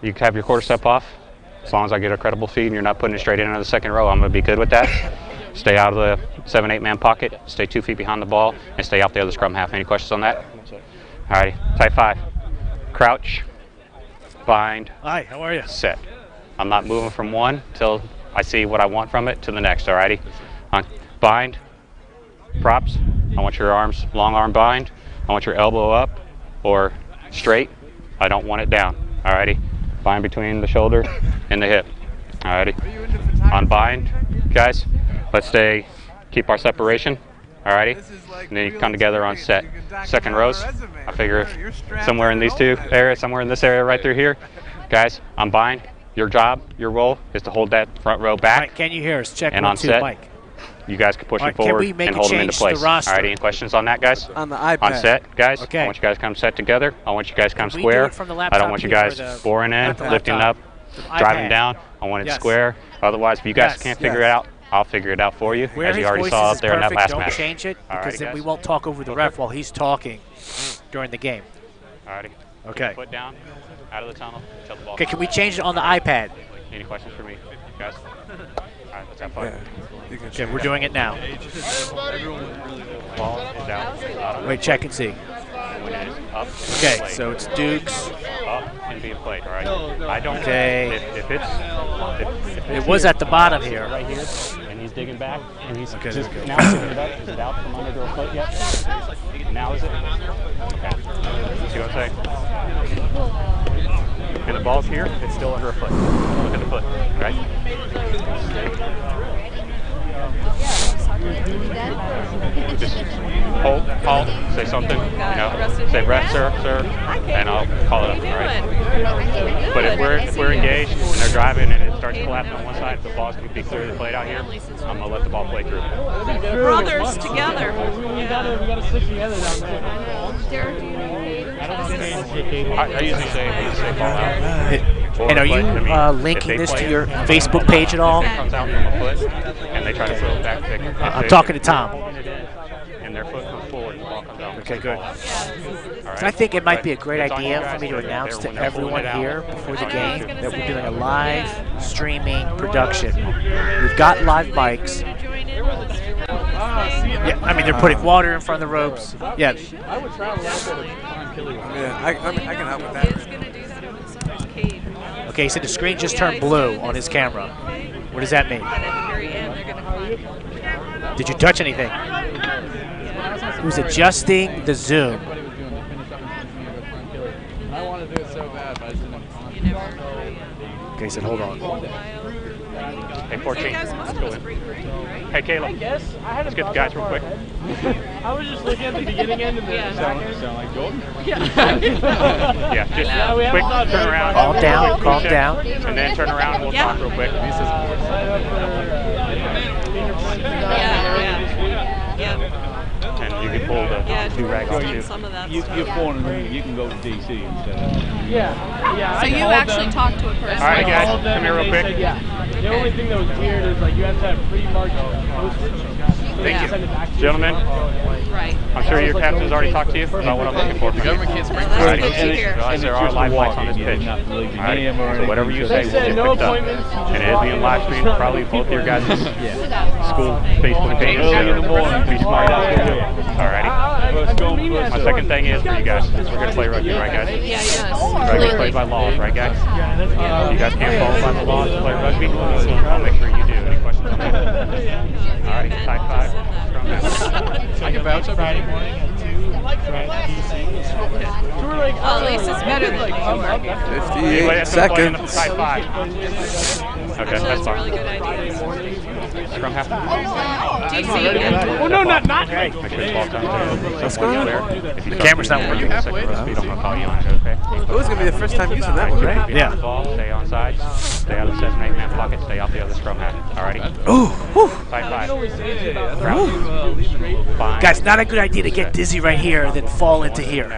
You have your quarter step off. As long as I get a credible feed and you're not putting it straight into the second row, I'm going to be good with that. Stay out of the 7-8 man pocket. Stay 2 feet behind the ball and stay off the other scrum half. Any questions on that? Alrighty. Type 5. Crouch. Bind. Hi, how are you? Set. I'm not moving from one till I see what I want from it to the next. Alrighty. On bind. Props. I want your arms, long arm bind. I want your elbow up or straight. I don't want it down. Alrighty. Bind between the shoulder and the hip. Alrighty. On bind, guys. Let's keep our separation. Alrighty. And then you come together on set. Second rows. I figure somewhere in these two areas, somewhere in this area right through here. Guys, on bind. Your job, your role is to hold that front row back. Right, can you hear us? Check and 1, on 2, set, Mike. You guys can push it forward and hold them into place. All right, any questions on that, guys? On the iPad. On set, guys. Okay. I want you guys to come set together. I want you guys to come square. I don't want you guys boring in, lifting up, driving down. I want it square. Otherwise, if you guys can't figure it out, I'll figure it out for you, as you already saw up there in that last match. Don't change it, because then we won't talk over the ref while he's talking during the game. All righty. Okay. Foot down, out of the tunnel, till the ball. Okay, can we change it on the iPad? Any questions for me, guys? All right, let's have fun. Okay, we're doing it now. Ball is out. Wait, check and see. When it is up, okay, so it's Dukes. Up and being played, all right? I don't. Okay. If it's it was at the bottom here. Right here, and he's digging back, and he's just now picking it up. Is it out from under her foot yet? Now is it? Okay. See what I'm saying? And the ball's here. It's still under her foot. Look at the foot, right? Just hold, halt, say something, you know, say ref, sir, and I'll call it up, all right? But if we're engaged and they're driving and it starts collapsing on one side, if the ball's going to be clearly played out here, I'm going to let the ball play through. Brothers together. We gotta stick together down there. I usually say ball out. And are you linking this to your Facebook page at all? If it comes out from a foot and they try to throw it back, I'm talking to Tom. And their foot comes forward and the ball comes out. Okay, good. Right. I think it might be a great idea for me to announce to everyone here before the game that we're doing a live streaming production. We've got live mics. Yeah, I mean, they're putting water in front of the ropes. Yeah. I would travel out there to find Killy. Yeah, I can help with that. Okay, so the screen just turned blue on his camera. What does that mean? Did you touch anything? Who's adjusting the zoom? I want to do it so bad, but I just didn't. Okay, he said, hold on. Hey, 14. Let's go in. Hey, Caleb. Let's get the guys real quick. I was just looking at the beginning end and the sound like Jordan. Yeah, just quick turn around. Calm down, calm down. And then turn around and we'll talk real quick. And you can pull the do-rag off too. You're phone and you can go to DC instead. Yeah. So you actually talked to a person. All right, guys, come here real quick. The only thing that was weird is like you have to have pre-marked postage. Thank you. Gentlemen, right. I'm sure your captain's already talked to you about what I'm looking for. The government can't spring there are live mics on this pitch. Alright, so whatever you say will get picked up. And it'll be in live stream, probably both your guys' school Facebook pages. Be smart out there. Alrighty. My second thing is for you guys, we're going to play rugby, right guys? Rugby played by laws, right guys? You guys can't follow by the laws to play rugby? I'll make sure you do. Any questions on that? Alright, type 5. I can vouch on Friday morning at 2. At least it's better than 58 seconds. Type 5. Okay, that's fine. Really good idea. Scrum half. Oh no, not. Make sure it's ball time. What's going on? The camera's not working. Halfway. I'm going to call you on it, okay? It was going to be the first time using that one, right? Yeah. Ball, stay on side. Stay out of the 7-8 man pocket. Stay off the other scrum half. Alrighty. Ooh. Type 5. Guys, not a good idea to get dizzy right here and then fall into here.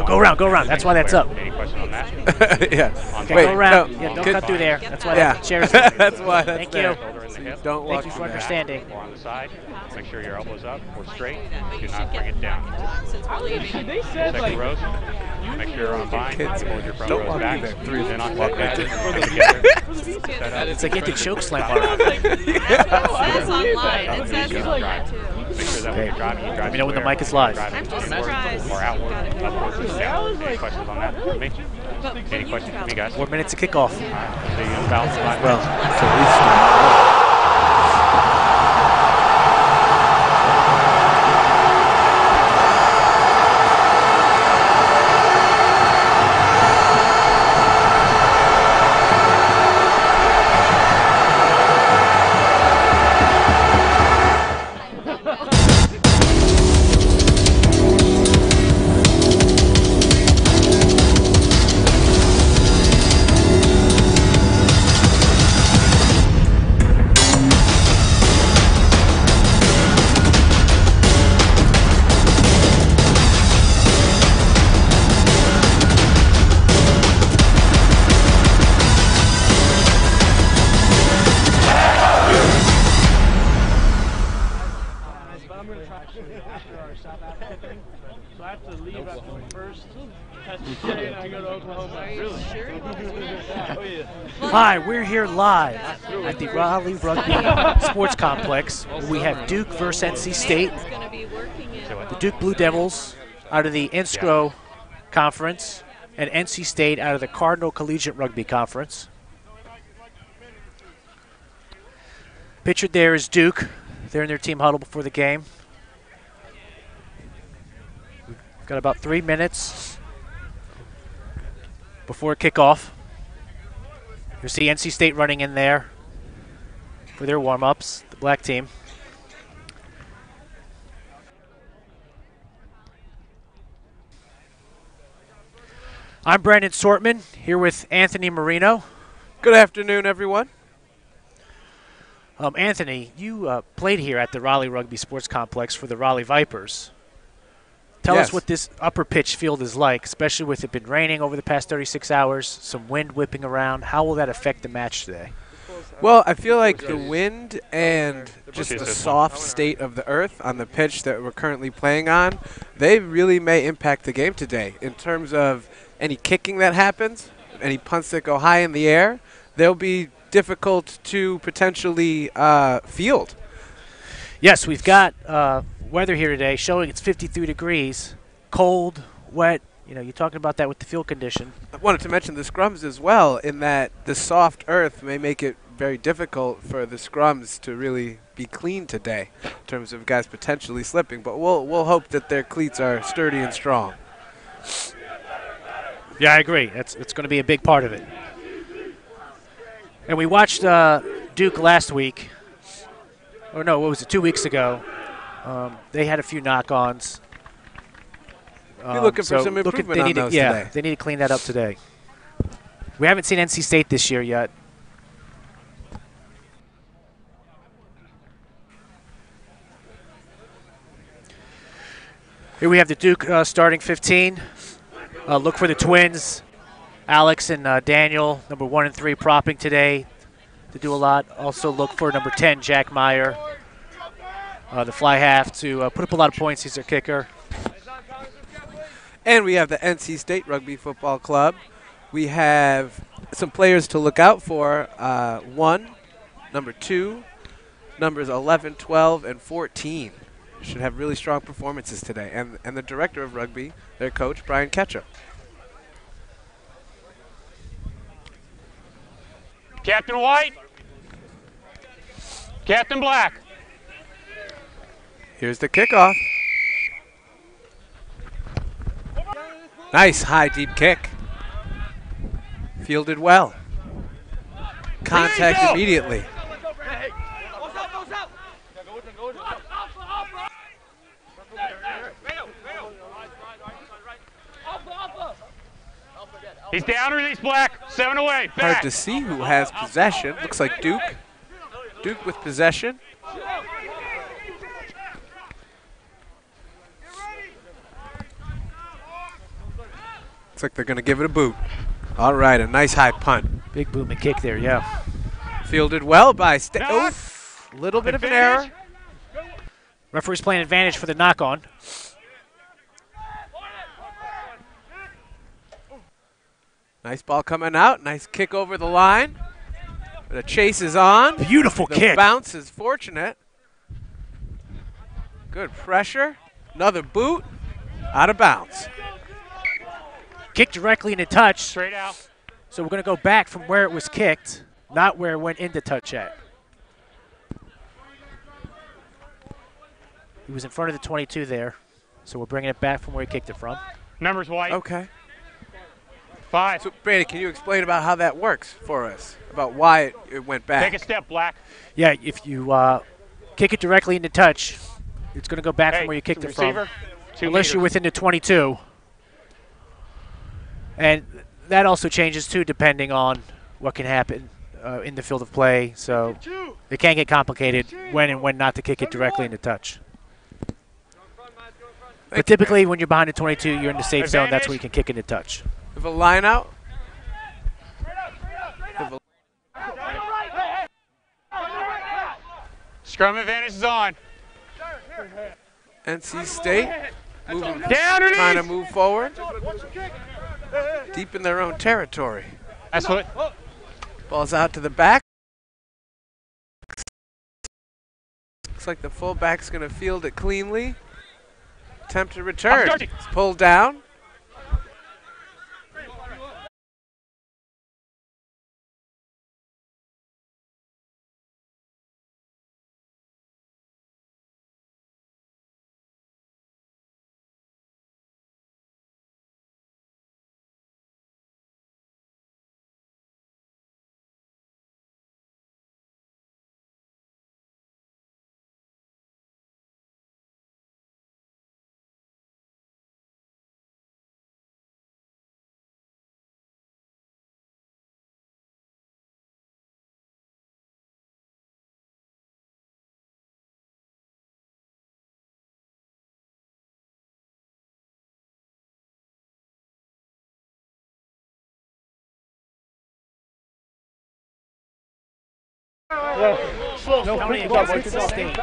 Go around. That's why that's up. Any question on that? Yeah. On Okay, Wait, go around. no. Yeah, don't Could- cut through there. That's why Yeah. that chair's That's why that's Thank there. you. Shoulder in the hip. Don't walk Thank you for through that. understanding. Or on the side. Make sure your elbows up or straight. Do not bring it down. They said Second like rows. Make sure you're on bind. Kids, Hold your front don't rows walk back. through there. Three. Then on Walk walk right back. It's like get the choke slam on. That's online. It says Make sure that when you're driving, you drive. Let me know when the square. mic is live. Driving I'm just inward surprised. or outward, upwards or down. Any like- questions on that for me? Any questions for me, guys? 4 minutes to kickoff. See you in about 5 Well, minutes. so we start. But I'm gonna try after our South Africa thing. So I have to leave after the first test day and I go to Oklahoma. Really? Sure? Oh yeah. Hi, we're here live at the Raleigh Rugby Sports Complex. We have Duke versus NC State. The Duke Blue Devils out of the Inscro Conference and NC State out of the Cardinal Collegiate Rugby Conference. Pictured there is Duke. They're in their team huddle before the game. We've got about 3 minutes before kickoff. You see NC State running in there for their warm-ups, the black team. I'm Brandon Sortman, here with Anthony Marino. Good afternoon, everyone. Anthony, you played here at the Raleigh Rugby Sports Complex for the Raleigh Vipers. Tell us Yes. what this upper pitch field is like, especially with it been raining over the past 36 hours, some wind whipping around. How will that affect the match today? Well, I feel like the wind and just the soft state of the earth on the pitch that we're currently playing on, they really may impact the game today in terms of any kicking that happens, any punts that go high in the air. They'll be difficult to potentially field. Yes, we've got weather here today showing it's 53 degrees, cold, wet. You know, you're talking about that with the field condition. I wanted to mention the scrums as well, in that the soft earth may make it very difficult for the scrums to really be clean today in terms of guys potentially slipping. But we'll hope that their cleats are sturdy and strong. Yeah, I agree. It's going to be a big part of it. And we watched Duke last week. Or no, what was it, 2 weeks ago. They had a few knock-ons. You're looking for so some look at- improvement they on need to- those yeah, today. they need to clean that up today. We haven't seen NC State this year yet. Here we have the Duke starting 15. Look for the twins, Alex and Daniel, number 1 and 3, propping today to do a lot. Also look for number 10, Jack Meyer, the fly half, to put up a lot of points. He's their kicker. And we have the NC State Rugby Football Club. We have some players to look out for. 1, number 2, numbers 11, 12, and 14 should have really strong performances today. And the director of rugby, their coach, Brian Ketchup. Captain White. Captain Black. Here's the kickoff. Nice high deep kick. Fielded well. Contact immediately. He's down, release Black. 7 away. Back. Hard to see who has possession. Looks like Duke. Duke with possession. Looks like they're going to give it a boot. All right, a nice high punt. Big booming kick there, yeah. Fielded well by a little bit of an error. Referee's playing advantage for the knock-on. Nice ball coming out. Nice kick over the line. The chase is on. Beautiful kick. The bounce is fortunate. Good pressure. Another boot. Out of bounds. Kick directly into touch. Straight out. So we're going to go back from where it was kicked, not where it went into touch at. He was in front of the 22 there, so we're bringing it back from where he kicked it from. Numbers white. Okay. 5. So, Brady, can you explain about how that works for us, about why it went back? Take a step, Black. Yeah, if you kick it directly into touch, it's going to go back from where you kicked it from. Unless you're within the 22. And that also changes, too, depending on what can happen in the field of play. So it can get complicated when and when not to kick it directly into touch. But typically, when you're behind the 22, you're in the safe zone. That's where you can kick it into touch. Have a line out. Scrum advantage is on. NC State moving, Down trying to move forward. Deep in their own territory. That's what. Ball's out to the back. Looks like the fullback's going to field it cleanly. Attempt to return. It's pulled down. Penalty against the State.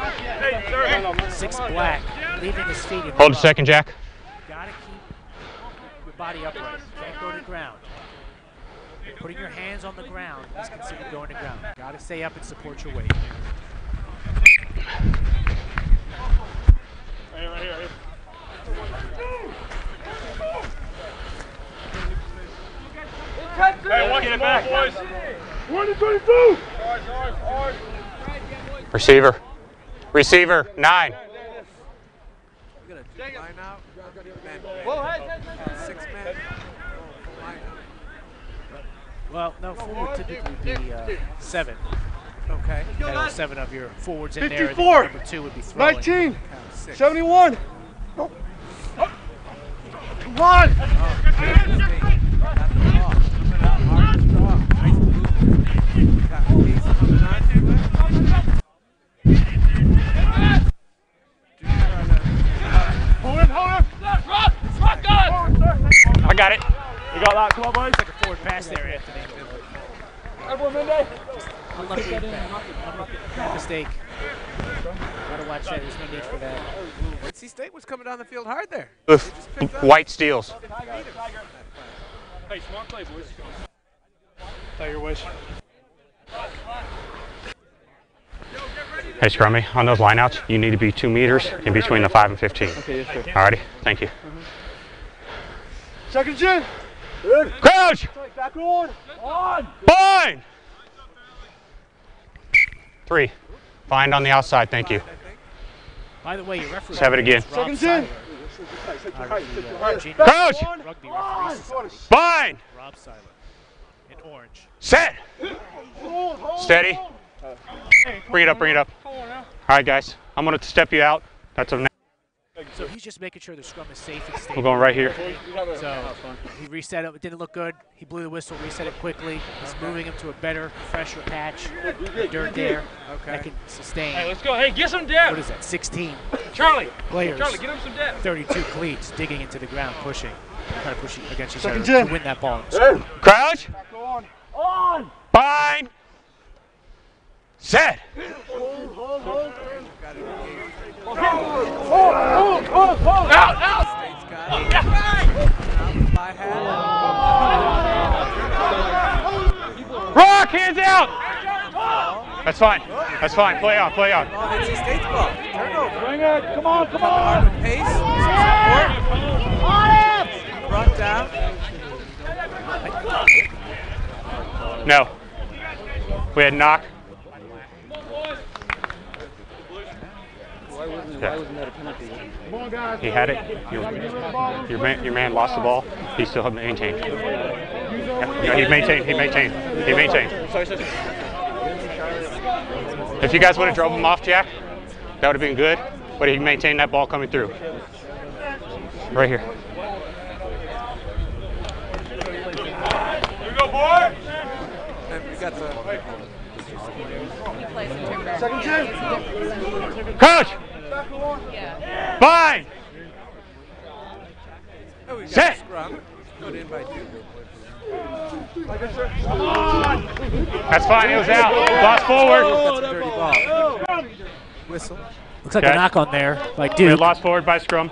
6 Black, leaving his feet. Hold a second, Jack. Gotta keep your body upright. Can't go to the ground. Putting your hands on the ground is considered going to ground. Gotta stay up and support your weight. Right here. Hey, walk it back, boys. 1-22. Receiver, 9. Line out. Well, no, forward typically be 7. Okay. That 7 of your forwards in 54. there. Number 2 would be throwing. 19. 71. Come on. I got it. You got that? Come on, boys. Like a forward pass there, Anthony. Everyone, Monday. Unlucky mistake. Gotta watch that. There's no need for that. NC State was coming down the field hard there. White steals. Hey, smart play, boys. Tiger wish. Hey, Scrummy, on those lineouts, you need to be 2 meters in between the 5 and 15. Okay, yes, sir. Alrighty, thank you. Second chin. Good. Crouch! Back on. On. Bind! 3. Find on the outside, thank you. By the way, your referee. Let's have it again. Second chin. Crouch! Rugby referee. Bind! Rob Seiler in orange. Set! Steady. Bring it up, bring it up. All right, guys. I'm going to step you out. That's a. So he's just making sure the scrum is safe and stable. We're going right here. So he reset it. It didn't look good. He blew the whistle, reset it quickly. He's moving him to a better, fresher patch. Dirt there. Okay. That can sustain. Hey, let's go. Hey, get some depth. What is that? 16 Charlie. players. Charlie, get him some depth. 32 cleats digging into the ground, pushing. Trying to push against each other to win that ball. Crouch. Bind. Set. Rock, hands out. That's fine. That's fine. Play on. Play on. NC State's ball. Turnover. Bring it. Come on. Come on. Pace. Support. Brought down. No. We had knock. Yeah. He had it. Your man lost the ball. He still maintained. Yeah, he maintained. He maintained. He maintained. If you guys would have drove him off, Jack, that would have been good. But he maintained that ball coming through. Right here. Here we go, boy. And we got the Second chance. Coach. Bind. Oh, we got Set. the scrum. Put in by Duke. That's fine. It was out. Lost forward. That's a dirty ball. Whistle. Looks like Okay. a knock on there by We Duke. lost forward by scrum.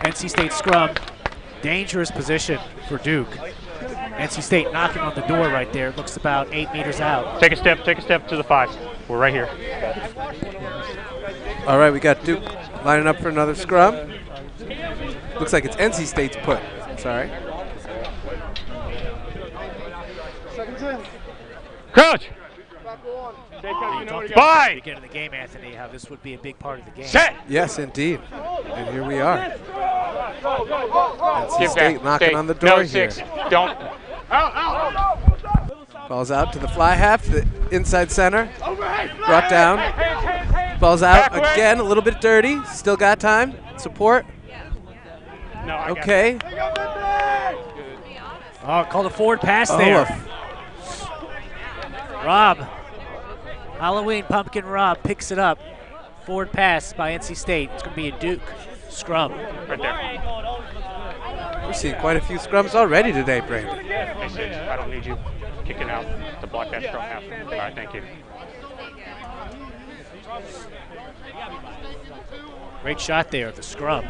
NC State scrum. Dangerous position for Duke. NC State knocking on the door right there. Looks about 8 meters out. Take a step to the 5. We're right here. All right, we got Duke lining up for another scrum. Looks like it's NC State's put. Sorry. Coach. You talked about at Bye. the beginning of the game, Anthony, how this would be a big part of the game. Set. Yes, indeed. And here we are. NC Give State back. knocking Stay. on the door No, here. 6. Don't. Ball's out to the fly half, the inside center. Brought down. Ball's out Back away. again, a little bit dirty. Still got time. Support. No, I got it. Okay. Oh, called a forward pass Oh, there. Rob. Halloween Pumpkin Rob picks it up. Forward pass by NC State. It's going to be a Duke scrum. Right there. we're seeing quite a few scrums already today, Brandon. Hey, Sid, I don't need you kicking out to block that scrum half. All right, thank you. Great shot there, the scrum.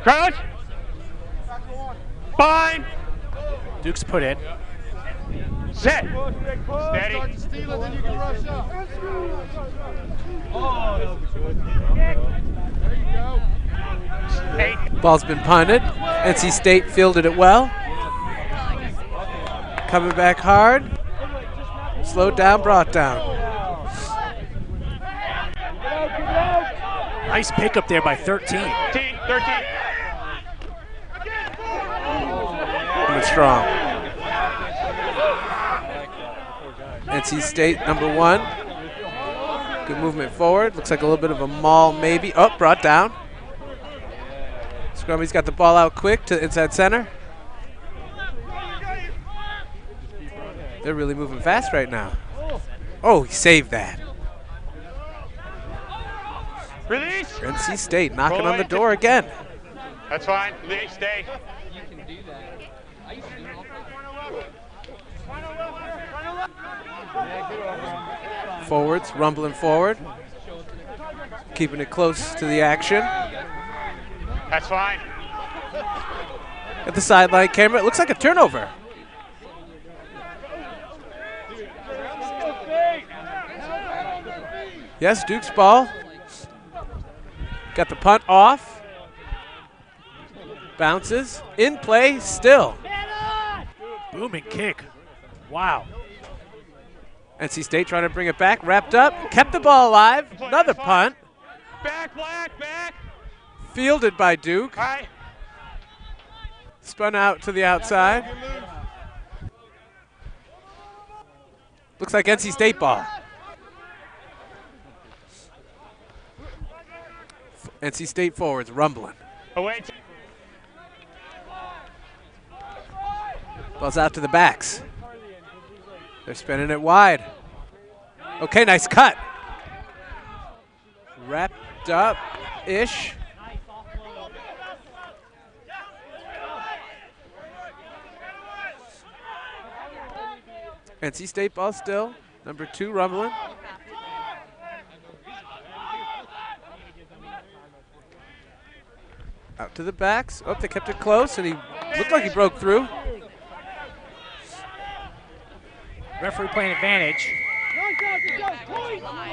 Crouch. Bind. Duke's put in. Set. Steady. Eight. Ball's been punted. NC State fielded it well. Coming back hard. Slowed down, brought down. Nice pickup there by 13. 13. Coming strong. NC State, number 1. Good movement forward. Looks like a little bit of a maul maybe. Oh, brought down. Scrummy's got the ball out quick to inside center. They're really moving fast right now. Oh, he saved that. Release. NC State knocking on the door again. That's fine. Release. Stay. Forwards, rumbling forward. Keeping it close to the action. That's fine. At the sideline camera, it looks like a turnover. Yes, Duke's ball. Got the punt off. Bounces. In play still. Booming kick. Wow. NC State trying to bring it back. Wrapped up. Kept the ball alive. Another punt. Back, black, back. Fielded by Duke. All right. Spun out to the outside. Looks like NC State ball. NC State forwards rumbling. Away. Ball's out to the backs. They're spinning it wide. Okay, nice cut. Wrapped up-ish. NC State ball still. Number 2 rumbling. Out to the backs. Oh, they kept it close, and he looked like he broke through. Referee playing advantage.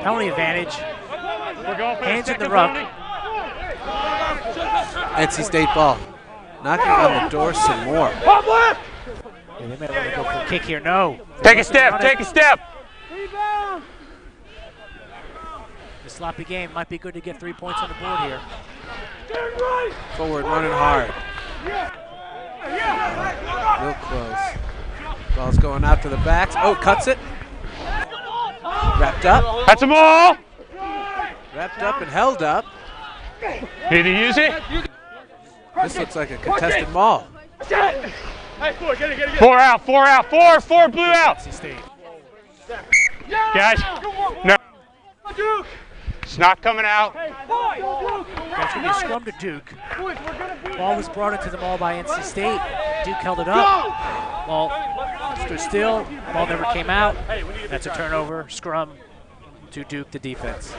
Penalty advantage. Hands in the ruck. NC State ball. Knocking on the door some more. Yeah, they may want to go for a kick here. No. Take a step, take a step. The sloppy game might be good to get 3 points on the board here. Forward running hard. Real close. Ball's going out to the backs. Oh, cuts it. Wrapped up. That's a ball. Wrapped up and held up. Need to use it. This looks like a contested maul. 4 out, 4 out, 4 blew out. Guys, no. It's not coming out. That's going to be a scrum to Duke. Ball was brought into the maul by NC State. Duke held it up. Ball stood still. Ball never came out. That's a turnover. Scrum to Duke, the defense.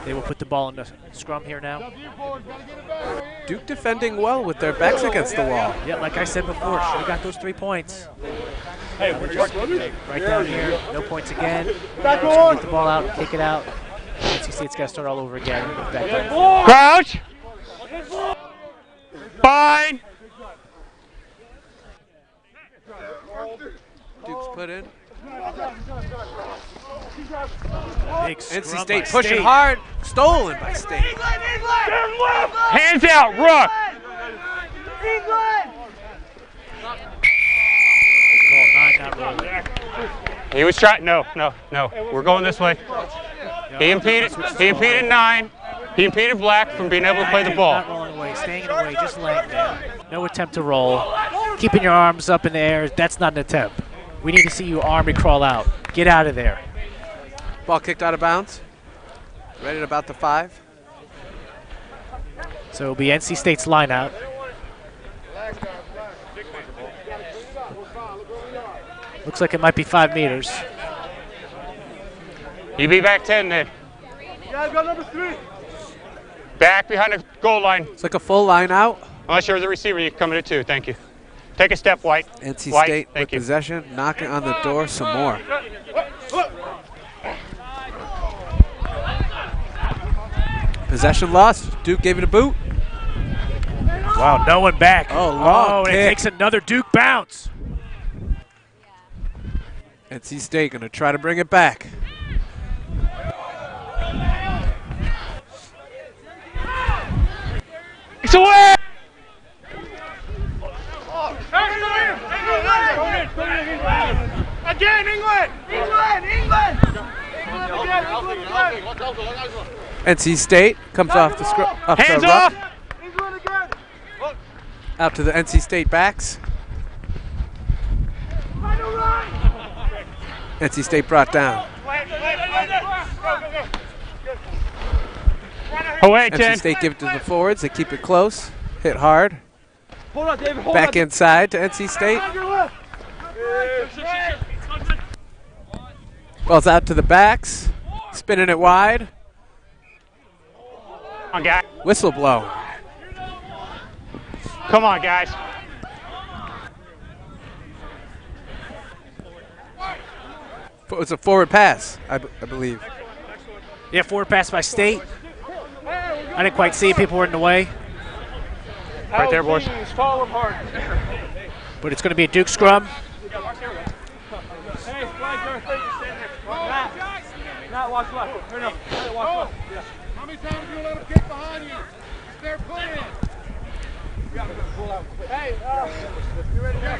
They will put the ball in the scrum here now. Duke defending well with their backs against the wall. Yeah, like I said before, should have got those 3 points. Right down here, no points again. Get the ball out, kick it out. NC State's got to start all over again. Crouch. Bind. Duke's put in. Big scrum NC State by pushing State. hard. Stolen by State. Hands out, Rook. He was trying. No. We're going this way. He impeded 9. He impeded Black from being able to play the ball. Not rolling away, staying in the way, just laying down. No attempt to roll. Keeping your arms up in the air, that's not an attempt. We need to see you army crawl out. Get out of there. Ball kicked out of bounds. Right at about the 5. So it'll be NC State's line out. Looks like it might be 5 meters. You be back 10 then. Back behind the goal line. It's like a full line out. Unless you're the receiver, you can come in at 2. Thank you. Take a step, White. NC White, State with thank you. possession, knocking on the door some more. Possession lost. Duke gave it a boot. Wow, no one back. Oh, long and it kick. takes another Duke bounce. NC State going to try to bring it back. It's away! Again, England! NC State comes off the Hands off! Out to the NC State backs. NC State brought down. Away, NC 10. State give it to the forwards. They keep it close. Hit hard. Back inside to NC State. Ball's out to the backs. Spinning it wide. Come on, guys. Whistle blow. Come on, guys. It was a forward pass, I believe. Yeah, forward pass by State. I didn't quite see it. People were in the way. Right there, boys. But it's going to be a Duke scrum. How many times do you let them kick behind you? They're playing. Hey, you ready to go?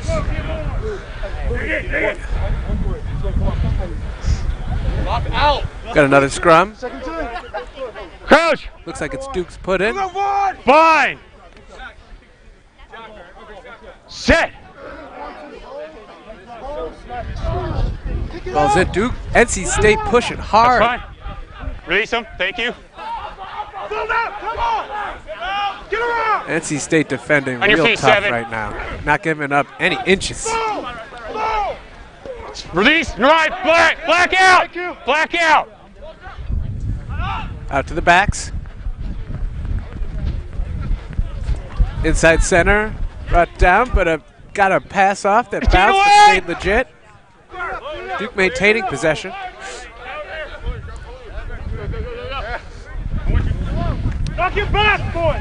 Out. Got another scrum. Crouch. Looks like it's Duke's put in. Fine. Set. Ball's in. Duke. NC State pushing hard. That's fine. Release him. Thank you. NC State defending On your real feet, tough 7. right now. Not giving up any inches. Release, right, black out, black out. Out to the backs. Inside center, brought down, but got a pass off that bounced but stayed legit. Duke maintaining possession. Knock your back, boy!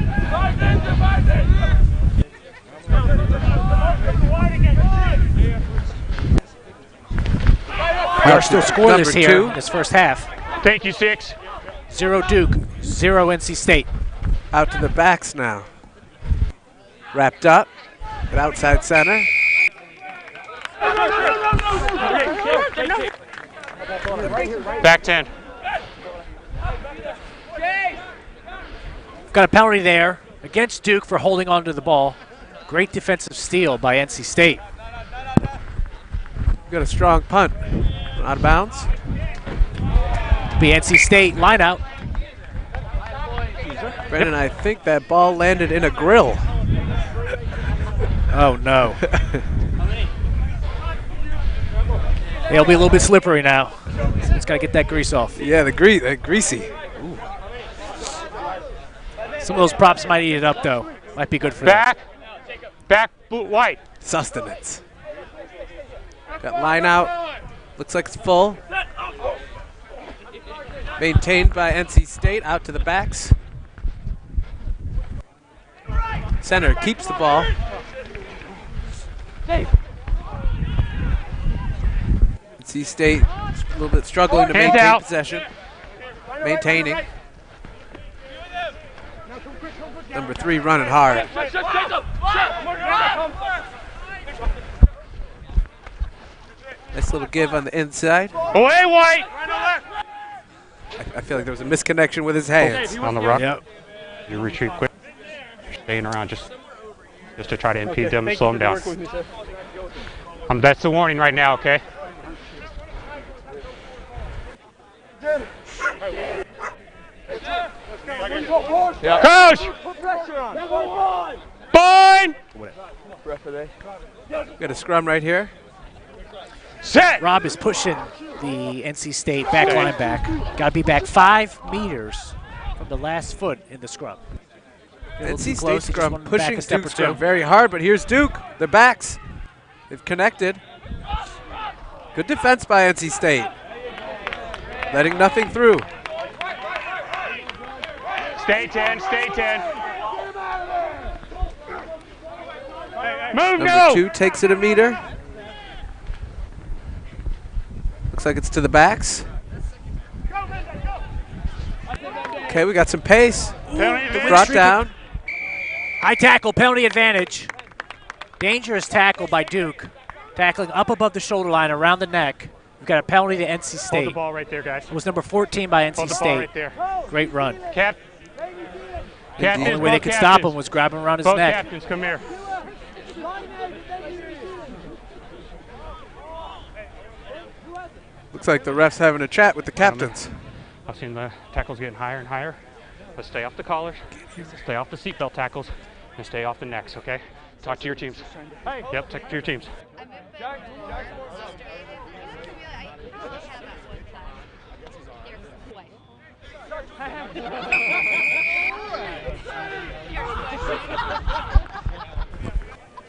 We are still scoreless Number here 2. in this first half. Thank you, 6. 0 Duke, 0 NC State. Out to the backs now. Wrapped up at outside center. Back 10. Got a penalty there against Duke for holding on to the ball. Great defensive steal by NC State. Got a strong punt. Out of bounds. Be NC State line out. Brandon, I think that ball landed in a grill. Oh no. It'll be a little bit slippery now. It's got to get that grease off. Yeah, the greasy. Ooh. Some of those props might eat it up though. Might be good for them. Back, boot white. Sustenance. Got line out. Looks like it's full. Maintained by NC State out to the backs. Center keeps the ball. NC State a little bit struggling to Hands maintain out. possession. Maintaining. Number 3 running hard. Nice little give on the inside. Away, white. I feel like there was a misconnection with his hands. On the rock. Yep. You retreat quick. You're staying around just to try to impede them and slow them down. That's the warning right now, okay? Coach! Bind! Got a scrum right here. Set! Rob is pushing the NC State back line back. Got to be back 5 meters from the last foot in the scrum. NC State scrum pushing Duke scrum very hard, but here's Duke. The backs. They've connected. Good defense by NC State. Letting nothing through. Stay 10, stay 10. Move, Number 2 takes it a meter. Looks like it's to the backs. Okay, we got some pace. Brought down. High tackle, penalty advantage. Dangerous tackle by Duke. Tackling up above the shoulder line, around the neck. We've got a penalty to NC State. Hold the ball right there, guys. It was number 14 by NC Hold the State. ball right there. Great run. Captains, The only way they could stop him was grab him around his both neck. captains, come here. Looks like the ref's having a chat with the captains. I've seen the tackles getting higher and higher. Let's stay off the collars, stay off the seatbelt tackles, and stay off the necks, okay? Talk to your teams. Yep, talk to your teams.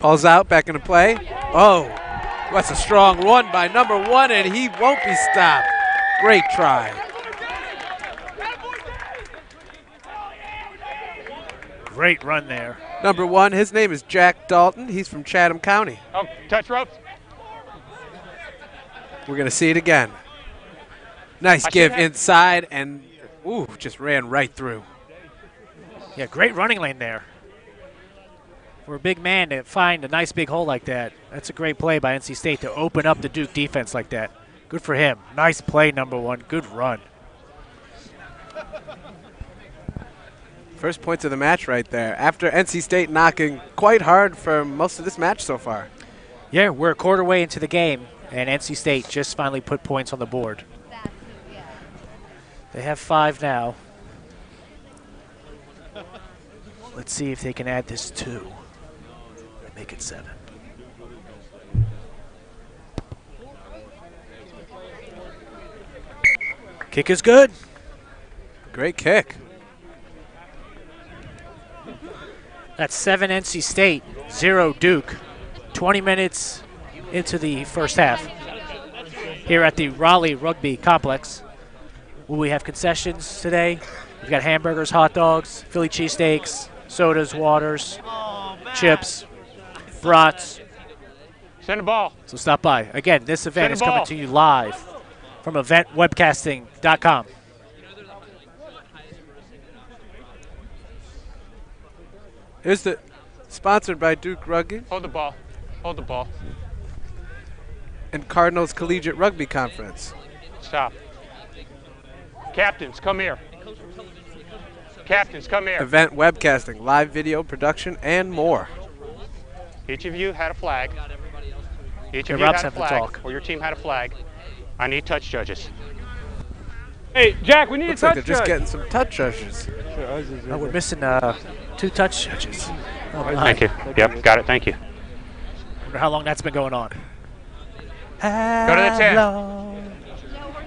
Ball's out, back into play. Oh, that's a strong run by number 1, and he won't be stopped. Great try. Great run there. Number 1, his name is Jack Dalton. He's from Chatham County. Oh, touch ropes. We're going to see it again. Nice give inside, and ooh, just ran right through. Yeah, great running lane there. For a big man to find a nice big hole like that, that's a great play by NC State to open up the Duke defense like that. Good for him. Nice play, number 1. Good run. First points of the match right there. After NC State knocking quite hard for most of this match so far. Yeah, we're a quarter way into the game, and NC State just finally put points on the board. They have 5 now. Let's see if they can add this 2 and make it 7. Kick is good. Great kick. That's 7 NC State, 0 Duke. 20 minutes into the first half. Here at the Raleigh Rugby Complex, where we have concessions today. We've got hamburgers, hot dogs, Philly cheesesteaks, sodas, waters, chips, brats. Send the ball. So stop by. Again, this event is coming to you live from eventwebcasting.com. Here's the sponsored by Duke Rugby Hold the ball. Hold the ball. and Cardinals Collegiate Rugby Conference. Stop. Captains, come here. Captains, come here. Event webcasting, live video production, and more. Each of you had a flag. Each of Okay, you Rob's had a having to flag, talk. or your team had a flag. I need touch judges. Hey, Jack, we need Looks a like touch they're just judge. getting some touch judges. Oh, we're missing 2 touch judges. Oh, Thank you. Yep, got it. Thank you. Wonder how long that's been going on. Go to the 10. How long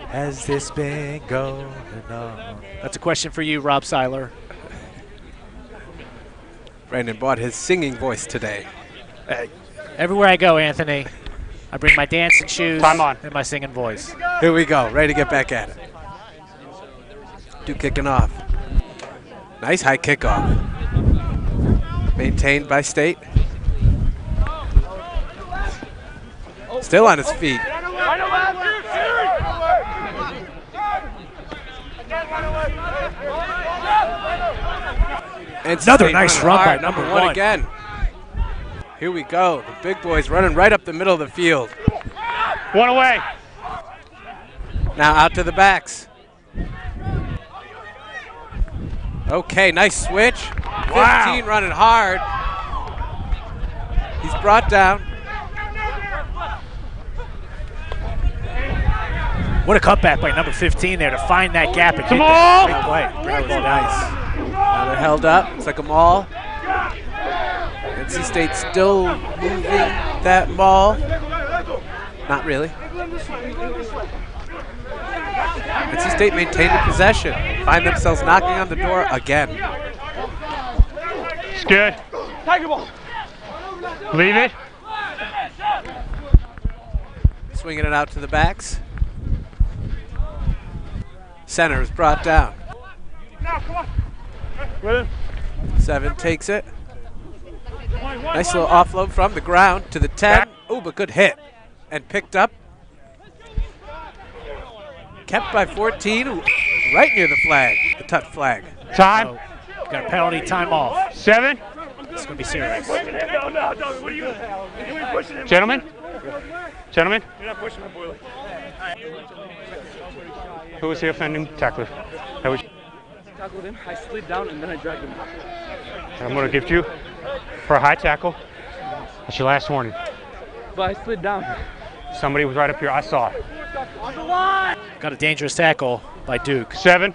has this been going on? That's a question for you, Rob Seiler. Brandon bought his singing voice today. Everywhere I go, Anthony, I bring my dancing shoes Time on. and my singing voice. Here we go, ready to get back at it. Duke kicking off. Nice high kickoff. Maintained by State. Still on his feet. And Another State nice running run by hard, number one one. again. Here we go. The big boys running right up the middle of the field. One away. Now out to the backs. Okay, nice switch. 15 running hard. He's brought down. What a cutback by number 15 there to find that gap and Come hit that. on! Great play. That was nice. Now they're held up. It's like a maul. NC State still moving that maul. Not really. NC State maintained the possession. Find themselves knocking on the door again. It's good. Leave it. Swinging it out to the backs. Center is brought down. 7 takes it. Nice little offload from the ground to the 10. Oh, but good hit. And picked up. Kept by 14, right near the flag, the touch flag. Time. Oh, got a penalty, time off. 7. It's going to be serious. No, what are you pushing him? Gentlemen. Gentlemen. You're not pushing my boiler. Who was the offending tackler? That was. Tackled him, I slid down, and then I dragged him. I'm going to give you for a high tackle. That's your last warning. But I slid down. Somebody was right up here. I saw it. Got a dangerous tackle by Duke. 7.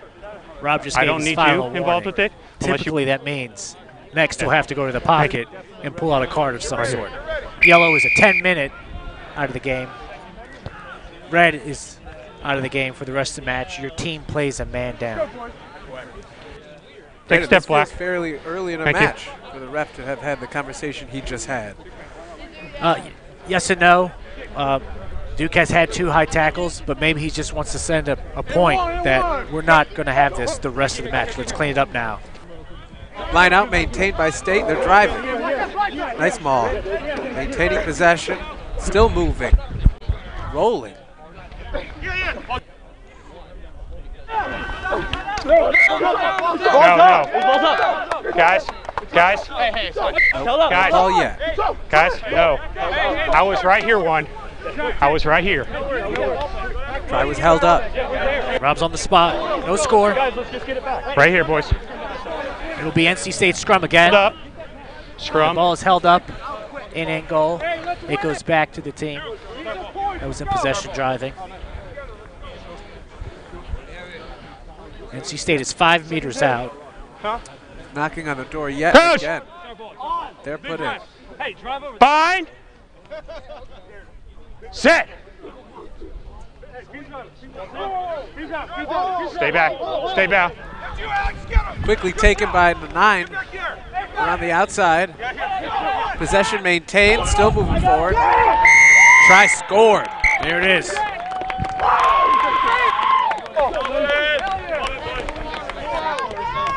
Rob just I gave don't his need final you involved warning. with it. Unless you. Typically, that means next will have to go to the pocket and pull out a card of some sort. Yellow is a 10-minute out of the game. Red is out of the game for the rest of the match. Your team plays a man down. Take a step, This Black. feels fairly early in a Thank you. match for the ref to have had the conversation he just had. Yes and no. Duke has had 2 high tackles, but maybe he just wants to send a point that we're not going to have this the rest of the match. Let's clean it up now. Line out maintained by State. They're driving. Nice maul. Maintaining possession. Still moving. Rolling. No. Guys. Guys. Guys. Oh, yeah. Guys. No. I was right here, one. I was right here. Try was held up. Rob's on the spot. No score. Right here, boys. It'll be NC State scrum again. Up. The Scrum. ball is held up in end goal. It goes back to the team that was in possession driving. NC State is 5 meters out. Knocking on the door yet Coach! again. They're put in. Hey, drive over. Bind. Set. Stay back. Stay back. Quickly taken by the 9. Around the outside. Possession maintained, still moving forward. Try scored. There it is.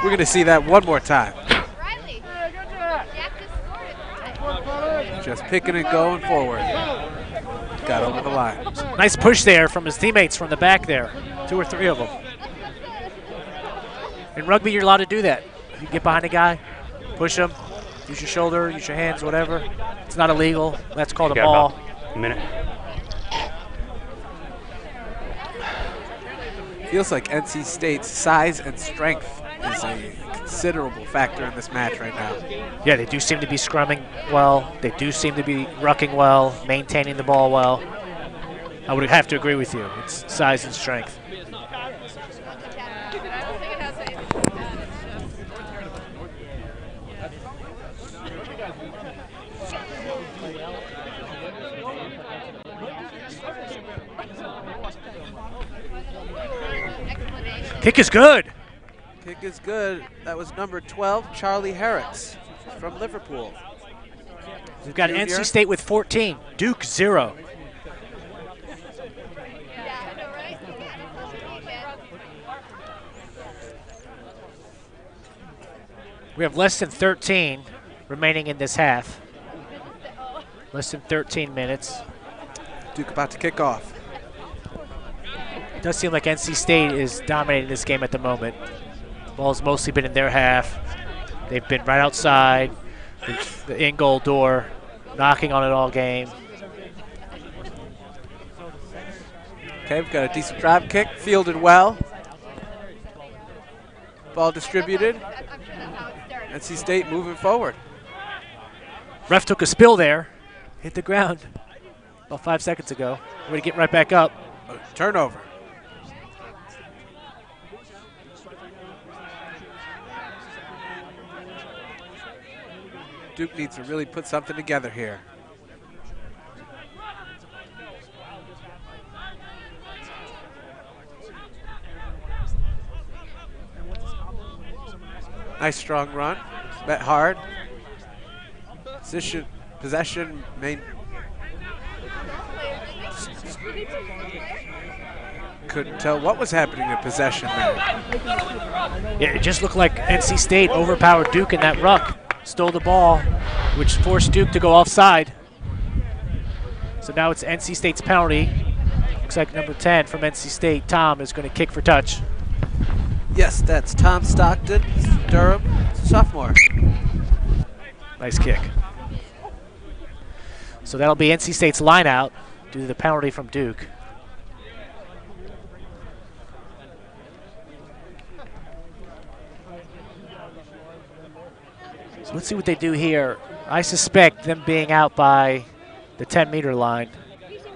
We're going to see that one more time. Just picking and going forward. Got over the line. Nice push there from his teammates from the back there. 2 or 3 of them. In rugby, you're allowed to do that. You get behind a guy, push him, use your shoulder, use your hands, whatever. It's not illegal. That's called a ball. A minute. Feels like NC State's size and strength is a considerable factor in this match right now. Yeah, they do seem to be scrumming well. They do seem to be rucking well, maintaining the ball well. I would have to agree with you. It's size and strength. Kick is good. Kick is good. That was number 12, Charlie Herricks from Liverpool. We've got NC State with 14, Duke 0. We have less than 13 remaining in this half. Less than 13 minutes. Duke about to kick off. It does seem like NC State is dominating this game at the moment. The ball's mostly been in their half. They've been right outside the in-goal door, knocking on it all game. Okay, we've got a decent drive kick, fielded well. Ball distributed. NC State moving forward. Ref took a spill there, hit the ground about 5 seconds ago. We're going to get right back up. Turnover. Duke needs to really put something together here. Nice strong run, bet hard. Possession main. Couldn't tell what was happening in possession there. Yeah, it just looked like NC State overpowered Duke in that ruck. Stole the ball, which forced Duke to go offside. So now it's NC State's penalty. Looks like number 10 from NC State, Tom, is going to kick for touch. Yes, that's Tom Stockton, Durham, sophomore. Nice kick. So that'll be NC State's line out due to the penalty from Duke. So let's see what they do here. I suspect them being out by the 10-meter line,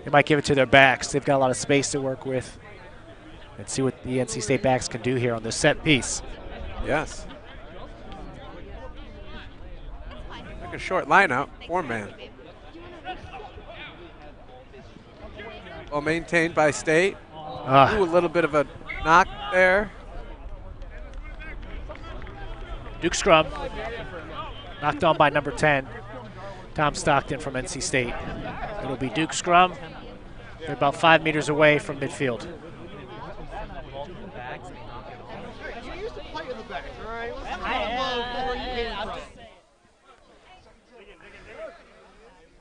they might give it to their backs. They've got a lot of space to work with. And see what the NC State backs can do here on this set piece. Yes. Like a short line out, 4-man. Well maintained by State. Ooh, a little bit of a knock there. Duke scrum. Knocked on by number 10, Tom Stockton from NC State. It'll be Duke scrum. They're about 5 meters away from midfield.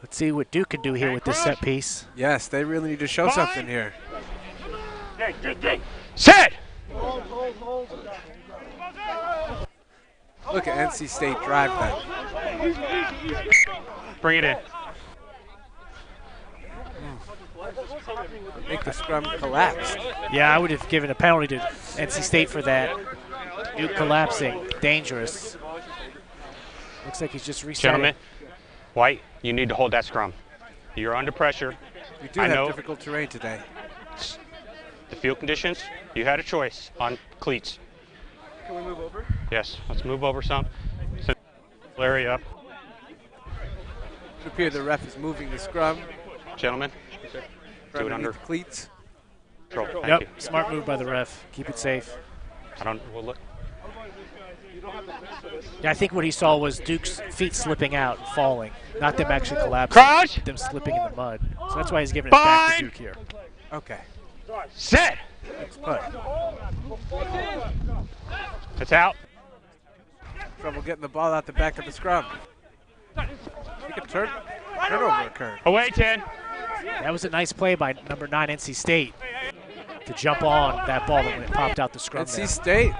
Let's see what Duke can do here with this set piece. Yes, they really need to show something here. Set! Look at NC State drive that. Bring it in. Make the scrum collapse. Yeah, I would have given a penalty to NC State for that. Duke collapsing, dangerous. Looks like he's just resetting. Gentlemen, White, you need to hold that scrum. You're under pressure. We do have difficult terrain today. The field conditions, you had a choice on cleats. Can we move over? Yes, let's move over some. Larry up. It appears the ref is moving the scrum. Gentlemen, do it under. Cleats. Thank Yep, you. smart move by the ref. Keep it safe. I don't. We'll look. Yeah, I think what he saw was Duke's feet slipping out and falling, not them actually collapsing. Crouch! Them slipping in the mud. So that's why he's giving it back to Bind! Duke here. Okay. Set. It's put. It's out. Trouble getting the ball out the back of the scrum. I think a turnover occurred. Away 10. That was a nice play by number 9 NC State to jump on that ball when it popped out the scrum. NC there. State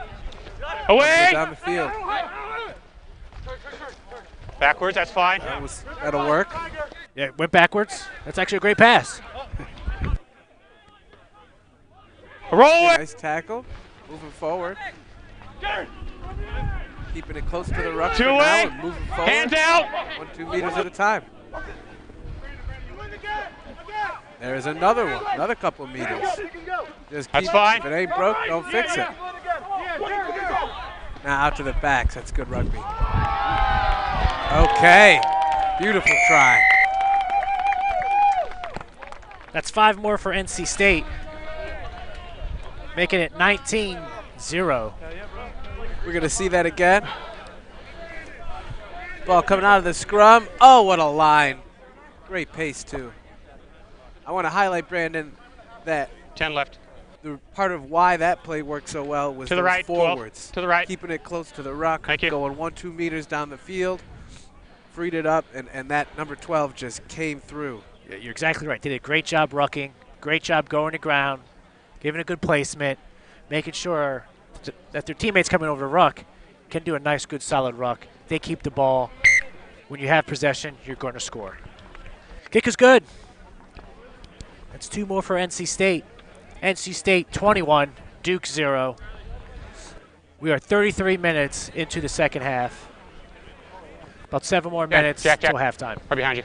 Away. down the field. Backwards. That's fine. That'll work. Yeah, it went backwards. That's actually a great pass. Roll it. Nice tackle. Moving forward. Keeping it close to the ruck for Two now away. and moving forward. Hands out. 1-2 meters at a time. There's another one. Another couple meters. Just That's keep, fine. If it ain't broke, don't fix it. Now out to the backs. That's good rugby. Okay. Beautiful try. That's 5 more for NC State, making it 19-0. We're going to see that again. Ball coming out of the scrum. Oh, what a line. Great pace, too. I want to highlight, Brandon, that 10 left. the part of why that play worked so well was To the those right, 12. forwards. To the right. Keeping it close to the ruck, Thank you. going 1-2 meters down the field, freed it up, and that number 12 just came through. Yeah, you're exactly right. Did a great job rucking, great job going to ground, giving a good placement, making sure that their teammates coming over to ruck can do a nice, good, solid ruck. They keep the ball. When you have possession, you're going to score. Kick is good. That's 2 more for NC State. NC State 21, Duke 0. We are 33 minutes into the second half. About 7 more minutes Jack. till halftime. Right behind you.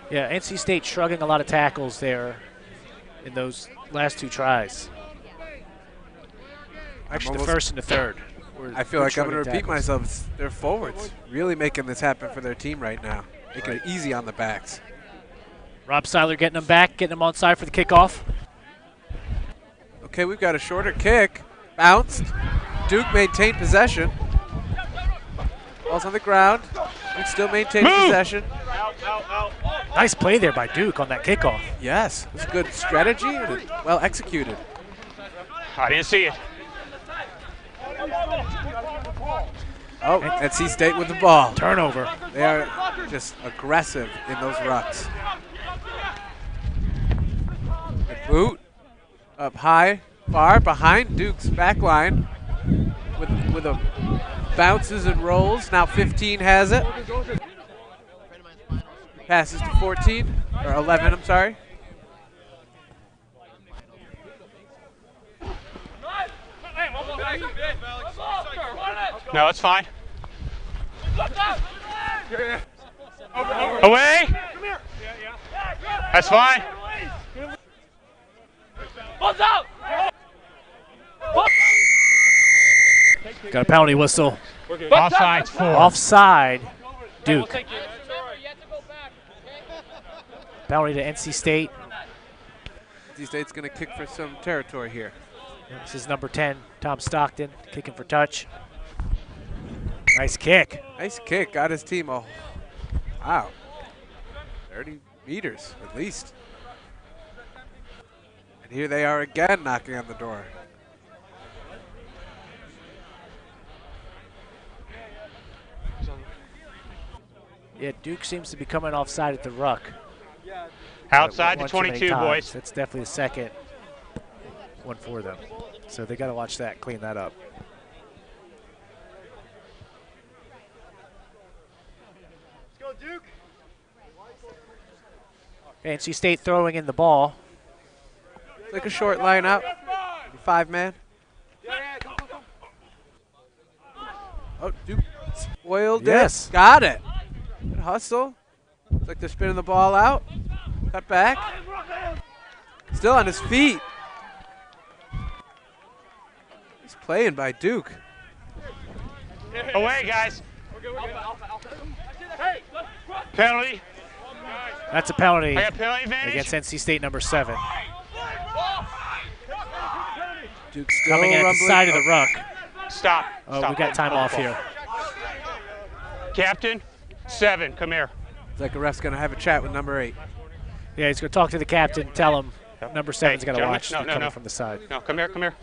Yeah, NC State shrugging a lot of tackles there in those last 2 tries. Actually, the first and the third. I feel like I'm going to repeat tackles. myself. It's their forwards really making this happen for their team right now. Making it easy on the backs. Rob Seiler getting them back, getting them on side for the kickoff. Okay, we've got a shorter kick. Bounced. Duke maintained possession. Ball's on the ground. Duke still maintains possession. Nice play there by Duke on that kickoff. Yes, it's a good strategy and it's well executed. I didn't see it. Oh, NC State with the ball. Turnover. They are just aggressive in those rucks. Good boot. Up high, far behind Duke's back line with a bounces and rolls. Now 15 has it. Passes to 14, or 11, I'm sorry. No, it's fine. Away. That's fine. Got a penalty whistle. Offside's 4. Offside, Duke. Penalty to NC State. NC State's going to kick for some territory here. This is number 10, Tom Stockton, kicking for touch. Nice kick. Nice kick. Got his team. Oh, wow. 30 meters at least. And here they are again knocking on the door. Yeah, Duke seems to be coming offside at the ruck. Outside One to too many 22, times. boys. That's definitely the second one for them. So they got to watch that, clean that up. Let's go, Duke. NC State throwing in the ball. Like a short lineup. 5-man. Oh, Duke spoiled Yes. it. Got it. Good hustle. Looks like they're spinning the ball out. Cut back. Still on his feet. He's playing by Duke. Away, guys. Penalty. That's a penalty I got penalty advantage. against NC State number 7. Duke still Coming in at the rumbling. side of the ruck. Stop. Oh, Stop. we got time off here. Captain, 7, come here. It's like a ref's going to have a chat with number 8. Yeah, he's going to talk to the captain, tell him number 7's got to gentlemen, watch coming from the side. No, come here, come here.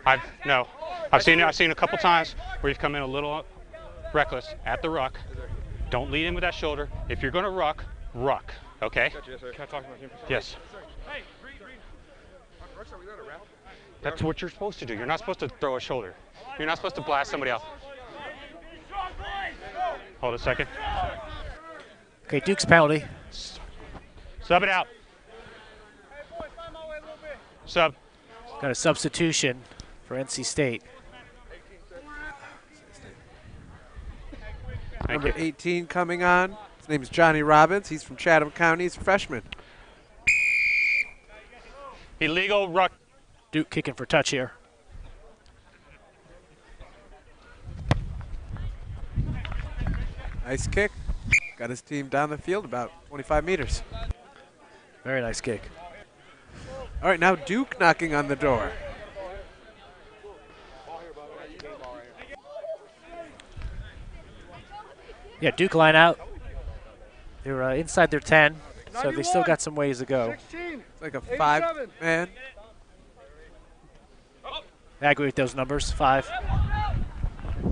I've seen a couple times where you've come in a little reckless at the ruck. Don't lead in with that shoulder. If you're going to ruck, okay? Can I talk about him? Yes. That's what you're supposed to do. You're not supposed to throw a shoulder. You're not supposed to blast somebody else. Hold a second. Okay, Duke's penalty. Sub it out. Sub. Got a substitution for NC State. Thank Number you. 18 coming on. His name is Johnny Robbins. He's from Chatham County. He's a freshman. Illegal ruck. Duke kicking for touch here. Nice kick. Got his team down the field about 25 meters. Very nice kick. All right, now Duke knocking on the door. Yeah, Duke line out. They're inside their 10, so they still got some ways to go. It's like a 5-man. Aggregate those numbers, 5.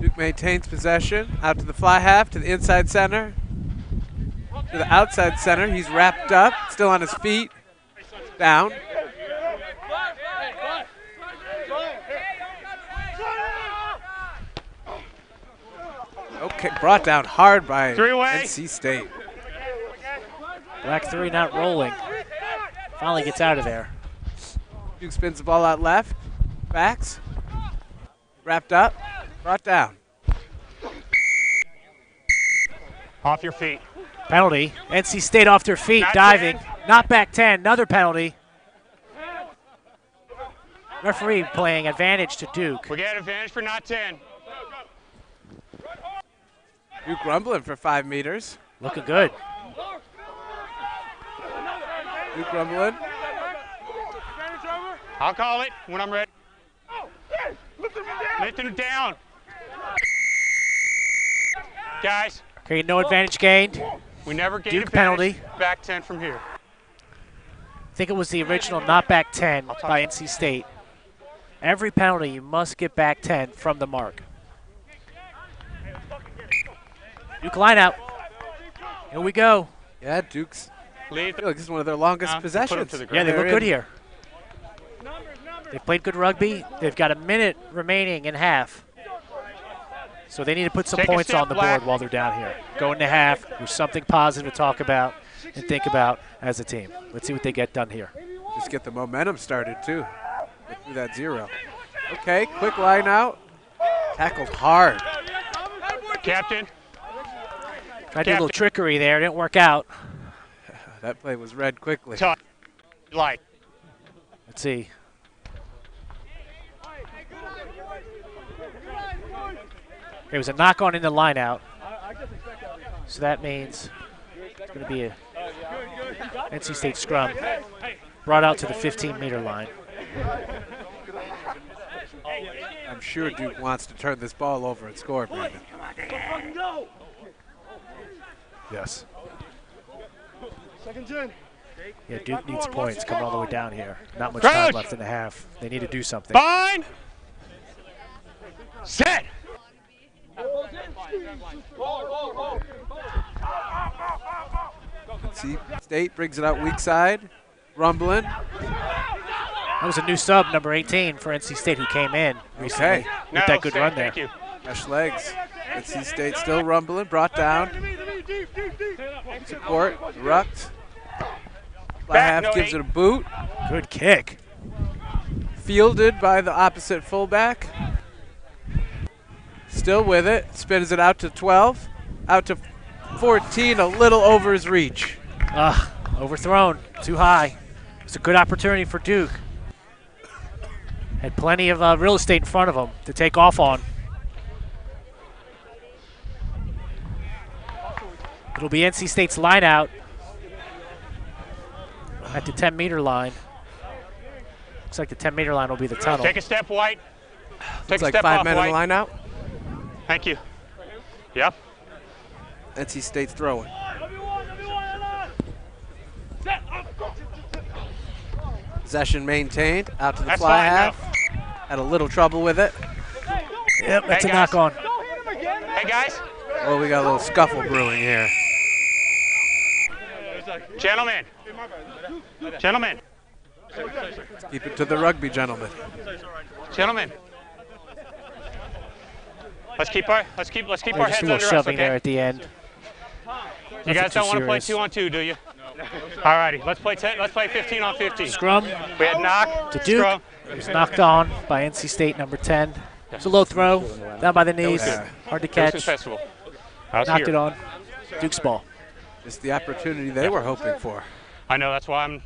Duke maintains possession. Out to the fly half, to the inside center. To the outside center. He's wrapped up, still on his feet. Down. Okay, brought down hard by Three-way. NC State. Black 3 not rolling. Finally gets out of there. Duke spins the ball out left. Backs. Wrapped up. Brought down. Off your feet. Penalty. NC State off their feet, Not diving. 10. Not back 10. Another penalty. Referee playing advantage to Duke. We got advantage for not 10. Duke rumbling for 5 meters. Looking good. Duke rumbling. I'll call it when I'm ready. Lifting it down. Guys, Okay, no advantage gained. we never gained Duke advantage. penalty. Back 10 from here. I think it was the original not back 10 by NC State. Every penalty, you must get back 10 from the mark. Duke line out. Here we go. Yeah, Duke's. Lead. I feel like this is one of their longest Put 'em possessions. to the Yeah, ground. they look They're good in. here. They've played good rugby. They've got a minute remaining in half. So they need to put some Take a points step, on the Black. board while they're down here. Going to half, there's something positive to talk about and think about as a team. Let's see what they get done here. Just get the momentum started, too. Get through that 0. Okay, quick line out. Tackled hard. Captain. Tried to do a little trickery there. Didn't work out. That play was read quickly. Tough. Light. Let's see. It was a knock on in the line out. So that means it's going to be a NC State scrum. Brought out to the 15-meter line. I'm sure Duke wants to turn this ball over and score, Brandon. Yes. Second gen. Yeah, Duke needs points coming all the way down here. Not much time left in the half. They need to do something. Bind. Set. See, State brings it out weak side. Rumbling. That was a new sub, number 18 for NC State, who came in recently Okay. with that good set. run there. Thank you. Fresh legs. NC State still rumbling. Brought down. Support. Rucked. Fly Back, half no gives 8. it a boot. Good kick. Fielded by the opposite fullback. Still with it. Spins it out to 12. Out to 14. A little over his reach. Overthrown. Too high. It's a good opportunity for Duke. Had plenty of real estate in front of him to take off on. It'll be NC State's line out at the 10-meter line. Looks like the 10-meter line will be the tunnel. Take a step, White. Take It's a like step 5 off, men in the White. line out. Thank you. Yep. NC State's throwing. Possession maintained. Out to the That's fly fine, half. Had a little trouble with it. Yep, that's Hey, a knock on. Hey, guys. Well, we got a little scuffle brewing here. Gentlemen. Gentlemen. Keep it to the rugby, gentlemen. Gentlemen. Let's keep our Just heads a little under us, shoving there okay? at the end. You guys too don't want to play serious. 2-on-2, do you? No. All righty. Let's play 15 on 15. Scrum We had knock to Duke. Scrum. It was knocked on by NC State number 10. It's a low throw, down by the knees, hard to It was catch. successful. I was Knocked here. it on. Duke's ball. Just the opportunity they were hoping for. I know. That's why I'm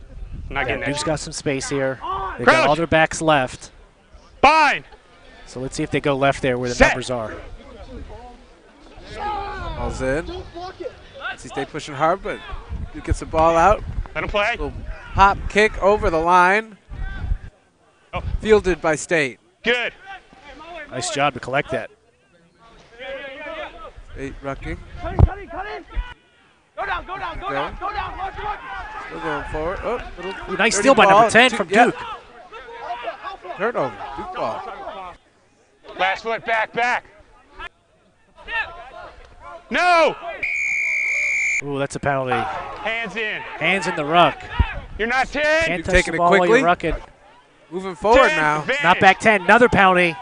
not getting Duke's that. got some space here. They've Crouch. got all their backs left. Bind. So let's see if they go left there where the Set. numbers are. Ball's in. NC State pushing hard, but Duke gets the ball out. Let him play. Little hop kick over the line. Oh. Fielded by State. Good. Nice job to collect that. State rucking. Go down, Going. Still going forward. Oh, little Ooh, nice dirty steal by ball. number 10 from Yeah. Duke. Turnover. Duke ball. Last foot back. No. Ooh, that's a penalty. Hands in. Hands in the ruck. You're not 10. Can't Duke touch taking the it ball while quickly. you're rucking. Moving forward 10, now. advantage. Not back 10. Another penalty.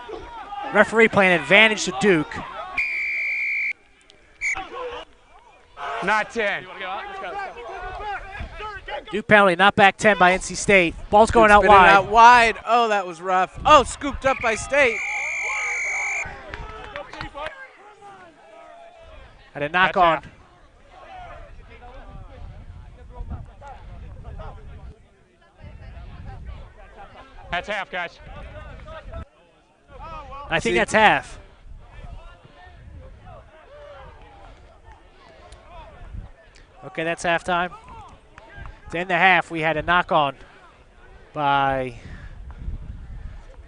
Referee playing advantage to Duke. Not 10. Duke penalty, not back 10 by NC State. Ball's going out Spinning wide. out wide. Oh, that was rough. Oh, scooped up by State. And a knock That's on. out. That's half, guys. I think that's half. Okay, that's halftime. To end the half, we had a knock on by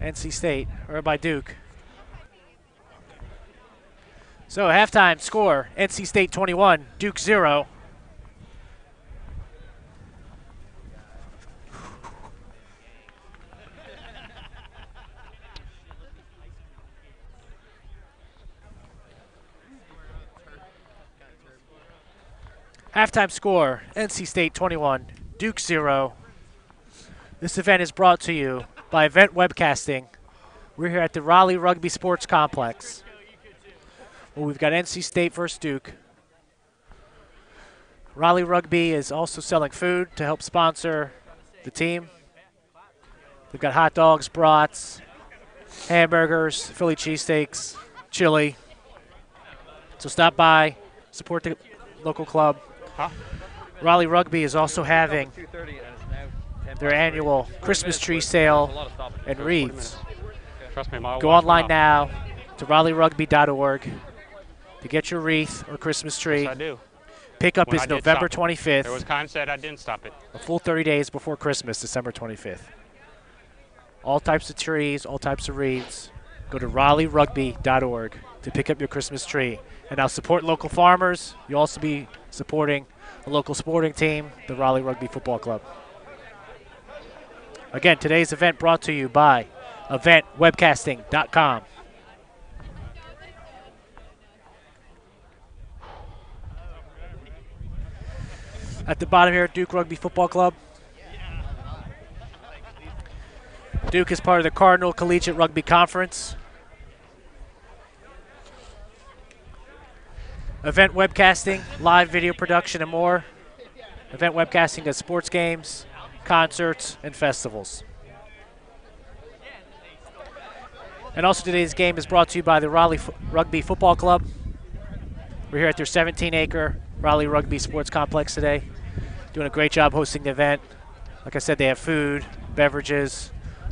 NC State, or by Duke. So halftime score, NC State 21, Duke 0. Halftime score, NC State 21, Duke 0. This event is brought to you by Event Webcasting. We're here at the Raleigh Rugby Sports Complex. Well, we've got NC State versus Duke. Raleigh Rugby is also selling food to help sponsor the team. They've got hot dogs, brats, hamburgers, Philly cheesesteaks, chili. So stop by, support the local club. Huh? Raleigh Rugby is also having their annual Christmas tree sale and wreaths. Trust me, my Go wife online will now to RaleighRugby.org to get your wreath or Christmas tree. Yes, I do. Pickup When is I did November stop it. 25th, There was kind said I didn't stop it. a full 30 days before Christmas, December 25th. All types of trees, all types of wreaths. Go to RaleighRugby.org to pick up your Christmas tree. And now support local farmers. You'll also be supporting a local sporting team, the Raleigh Rugby Football Club. Again, today's event brought to you by EventWebcasting.com. At the bottom here, Duke Rugby Football Club. Duke is part of the Cardinal Collegiate Rugby Conference. Event webcasting, live video production, and more. Event webcasting does sports games, concerts, and festivals. And also today's game is brought to you by the Raleigh Rugby Football Club. We're here at their 17-acre Raleigh Rugby Sports Complex today. Doing a great job hosting the event. Like I said, they have food, beverages,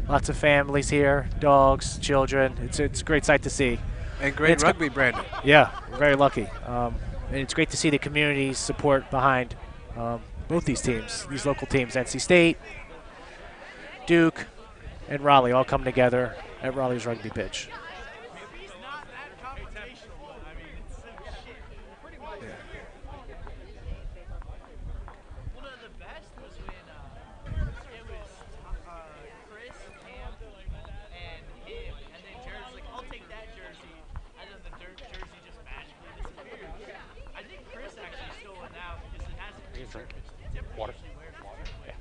lots of families here, dogs, children. It's a great sight to see. And great It's rugby, Brandon. Yeah, we're very lucky. And it's great to see the community's support behind both these teams, these local teams, NC State, Duke, and Raleigh all come together at Raleigh's rugby pitch. Water. Yeah.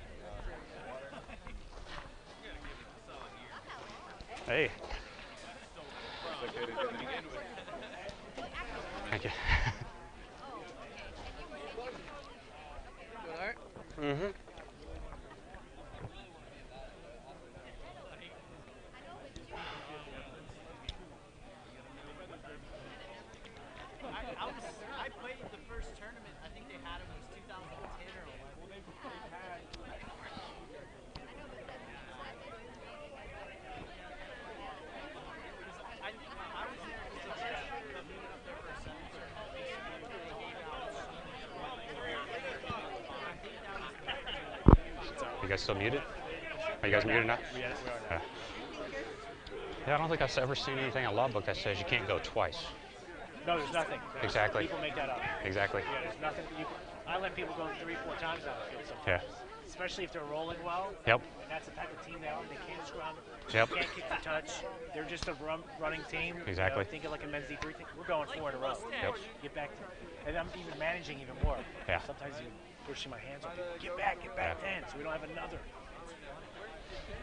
Hey. Thank you. Mm-hmm. I played the first tournament. I think they had him was 2010 or 11. You guys still muted? Are you guys muted now? Yes, we are. Yeah, I don't think I've ever seen anything in law book that says you can't go twice. No, there's nothing. Exactly. People make that up. Exactly. Yeah, there's nothing. I let people go 3-4 times on the field sometimes. Yeah. Especially if they're rolling well. Yep. And that's the type of team they are. They can't scrum. Yep. They can't kick the touch. They're just a running team. Exactly. You know, thinking like a men's D3 thing. We're going 4 in a row. Yep. Get back to, and I'm even managing even more. Yeah. Sometimes you pushing my hands on people. Get back 10, so we don't have another.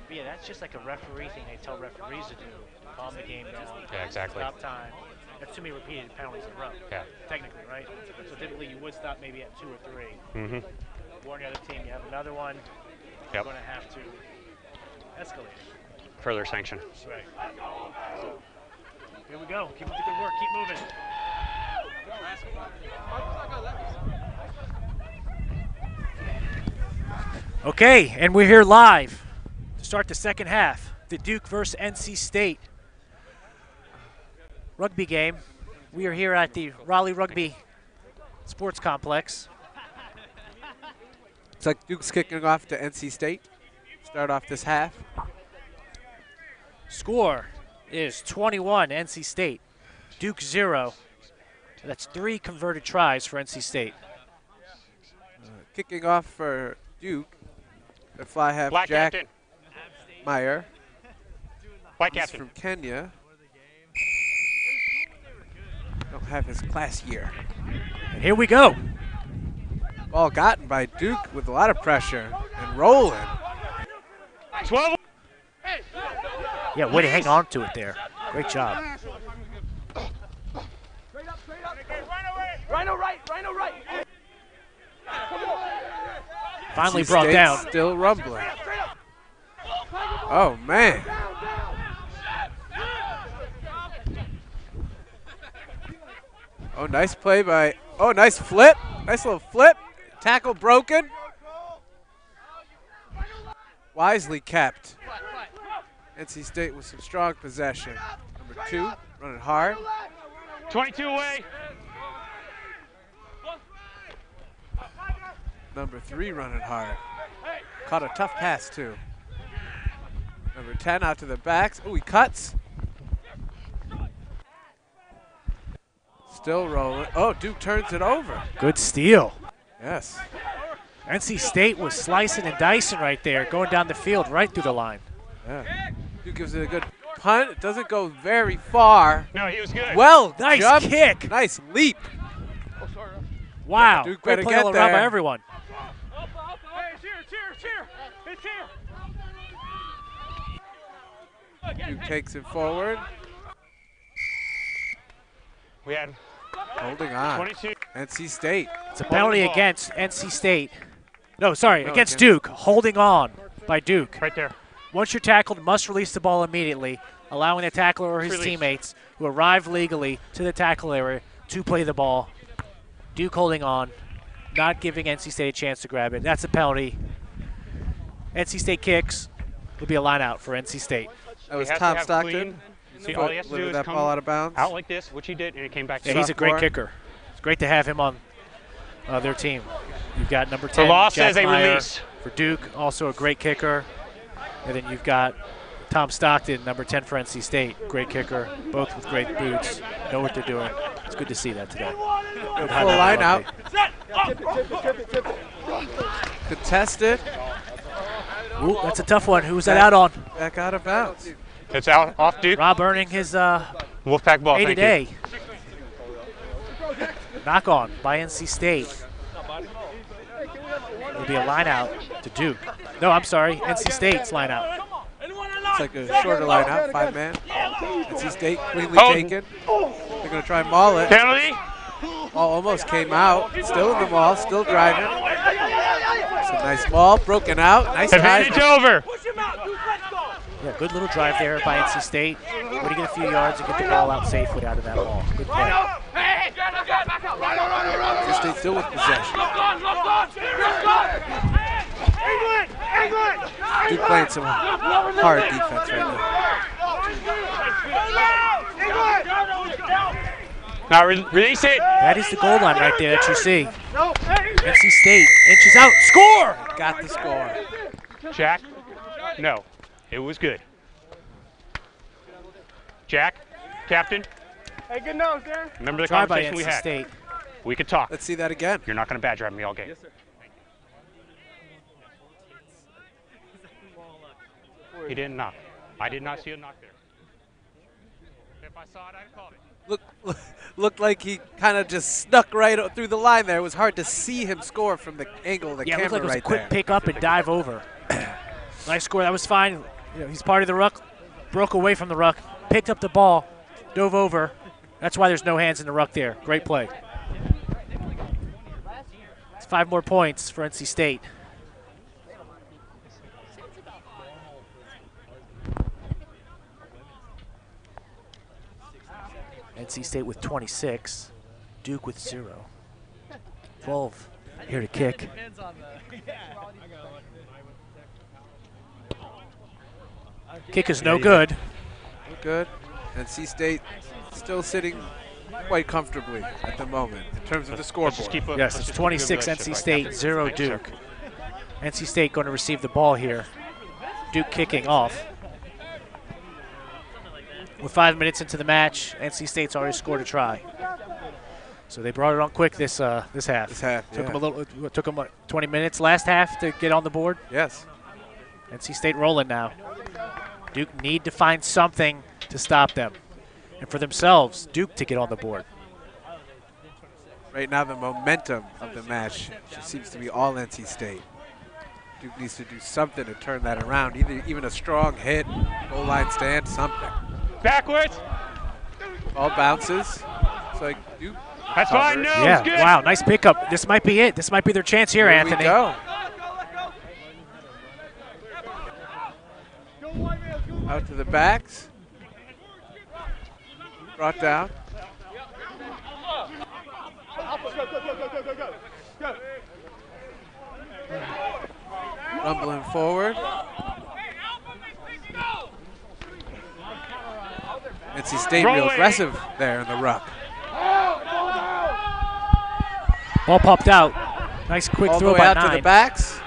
But yeah, that's just like a referee thing they tell referees to do. Calm the game down. Yeah, exactly. Stop time. That's too many repeated penalties in a row. Yeah. Technically, right? So typically you would stop maybe at 2 or 3. Mm-hmm. Warn the other team you have another one. Yep. You're going to have to escalate. Further sanction. Right. So here we go. Keep up the good work. Keep moving. Okay, and we're here live to start the second half. The Duke versus NC State rugby game. We are here at the Raleigh Rugby Sports Complex. It's like Duke's kicking off to NC State. Start off this half. Score is 21 NC State, Duke 0. That's 3 converted tries for NC State. Kicking off for Duke, the fly half Black Jack captain. Meyer. White He's captain. from Kenya. Don't have his class year. And here we go. Ball gotten by Duke with a lot of pressure and rolling. 12. Yeah, way to hang on to it there. Great job. Rhino right. Rhino right. Finally NC brought State's down. Still rumbling. Oh, man. Oh, nice play by, oh, nice flip. Nice little flip. Tackle broken. Wisely kept. NC State with some strong possession. Number 2, running hard. 22 away. Number 3 running hard. Caught a tough pass too. Number 10 out to the backs. Oh, he cuts. Still rolling. Oh, Duke turns it over. Good steal. Yes. NC State was slicing and dicing right there, going down the field right through the line. Yeah. Duke gives it a good punt. It doesn't go very far. No, he was good. Well, Nice jumped. kick. Nice leap. Wow. Duke Great better play get all around by there. everyone. Hey, it's here. It's here. It's here. Duke takes it forward. We had Holding on. 22. NC State. It's a penalty ball. against NC State. No, sorry, No, against against- Duke. Holding on by Duke. Right there. Once you're tackled, must release the ball immediately, allowing the tackler or his Release. teammates who arrive legally to the tackle area to play the ball. Duke holding on, not giving NC State a chance to grab it. That's a penalty. NC State kicks. Will be a line out for NC State. That was has to Tom have Stockton. clean- See, all he has to do Delivered is that come ball out of bounds. out like this, which he did, and it came back. Yeah, he's a great Sophomore. kicker. great to have him on their team. You've got number 10, The law Jack says a Meyer release. for Duke, also a great kicker. And then you've got Tom Stockton, number 10 for NC State, great kicker, both with great boots, know what they're doing. It's good to see that today. Good full line out. Contested. Ooh, that's a tough one. Who's that out on? Back out of bounds. It's out off Duke. Rob earning his Wolfpack ball. A Thank today. you. Knock on by NC State. It'll be a line out to Duke. No, I'm sorry, NC State's line out. It's like a shorter line out, 5-man. NC State cleanly taken. They're going to try and maul it. Penalty. Ball almost came out. Still in the maul, still driving. It's a nice maul, broken out. Nice Advantage time. over. Yeah, good little drive there by NC State. Way to get a few yards and get the ball out safely out of that ball. Good play. NC State still with possession. Duke playing some hard defense right now. Now release it. That is the goal line right there that you see. NC State inches out. Score! Got the score. Jack. No. It was good. Jack, captain. Hey, good nose there. Remember the Try by conversation we NC had? State. We could talk. Let's see that again. You're not going to bad drive me all game. Yes, sir. He didn't knock. I did not see a knock there. If I saw it, I'd call it. Looked like he kind of just snuck right through the line there. It was hard to see him score from the angle of the Yeah, it camera looked like it was right a quick there. pick up and dive over. Nice score. That was fine. You know, he's part of the ruck. Broke away from the ruck. Picked up the ball. Dove over. That's why there's no hands in the ruck there. Great play. It's 5 more points for NC State. NC State with 26. Duke with 0. 12 here to kick. Kick is no good. Good. NC State still sitting quite comfortably at the moment in terms of the scoreboard. Yes, it's 26 NC State, 0 Duke. NC State going to receive the ball here. Duke kicking off. We're 5 minutes into the match. NC State's already scored a try. So they brought it on quick this half. This half, Took yeah. them took them 20 minutes last half to get on the board. Yes. NC State rolling now. Duke need to find something to stop them. And for themselves, Duke to get on the board. Right now, the momentum of the match just seems to be all NC State. Duke needs to do something to turn that around, even a strong hit, goal line stand, something. Backwards. Ball bounces. It's like Duke. That's fine. No, Yeah, it's good. wow, nice pickup. This might be it. This might be their chance here, Here Anthony. we go. Out to the backs. Brought down. Rumbling forward. NC State real aggressive there in the ruck. Ball popped out. Nice quick All the throw way by out 9. to the backs.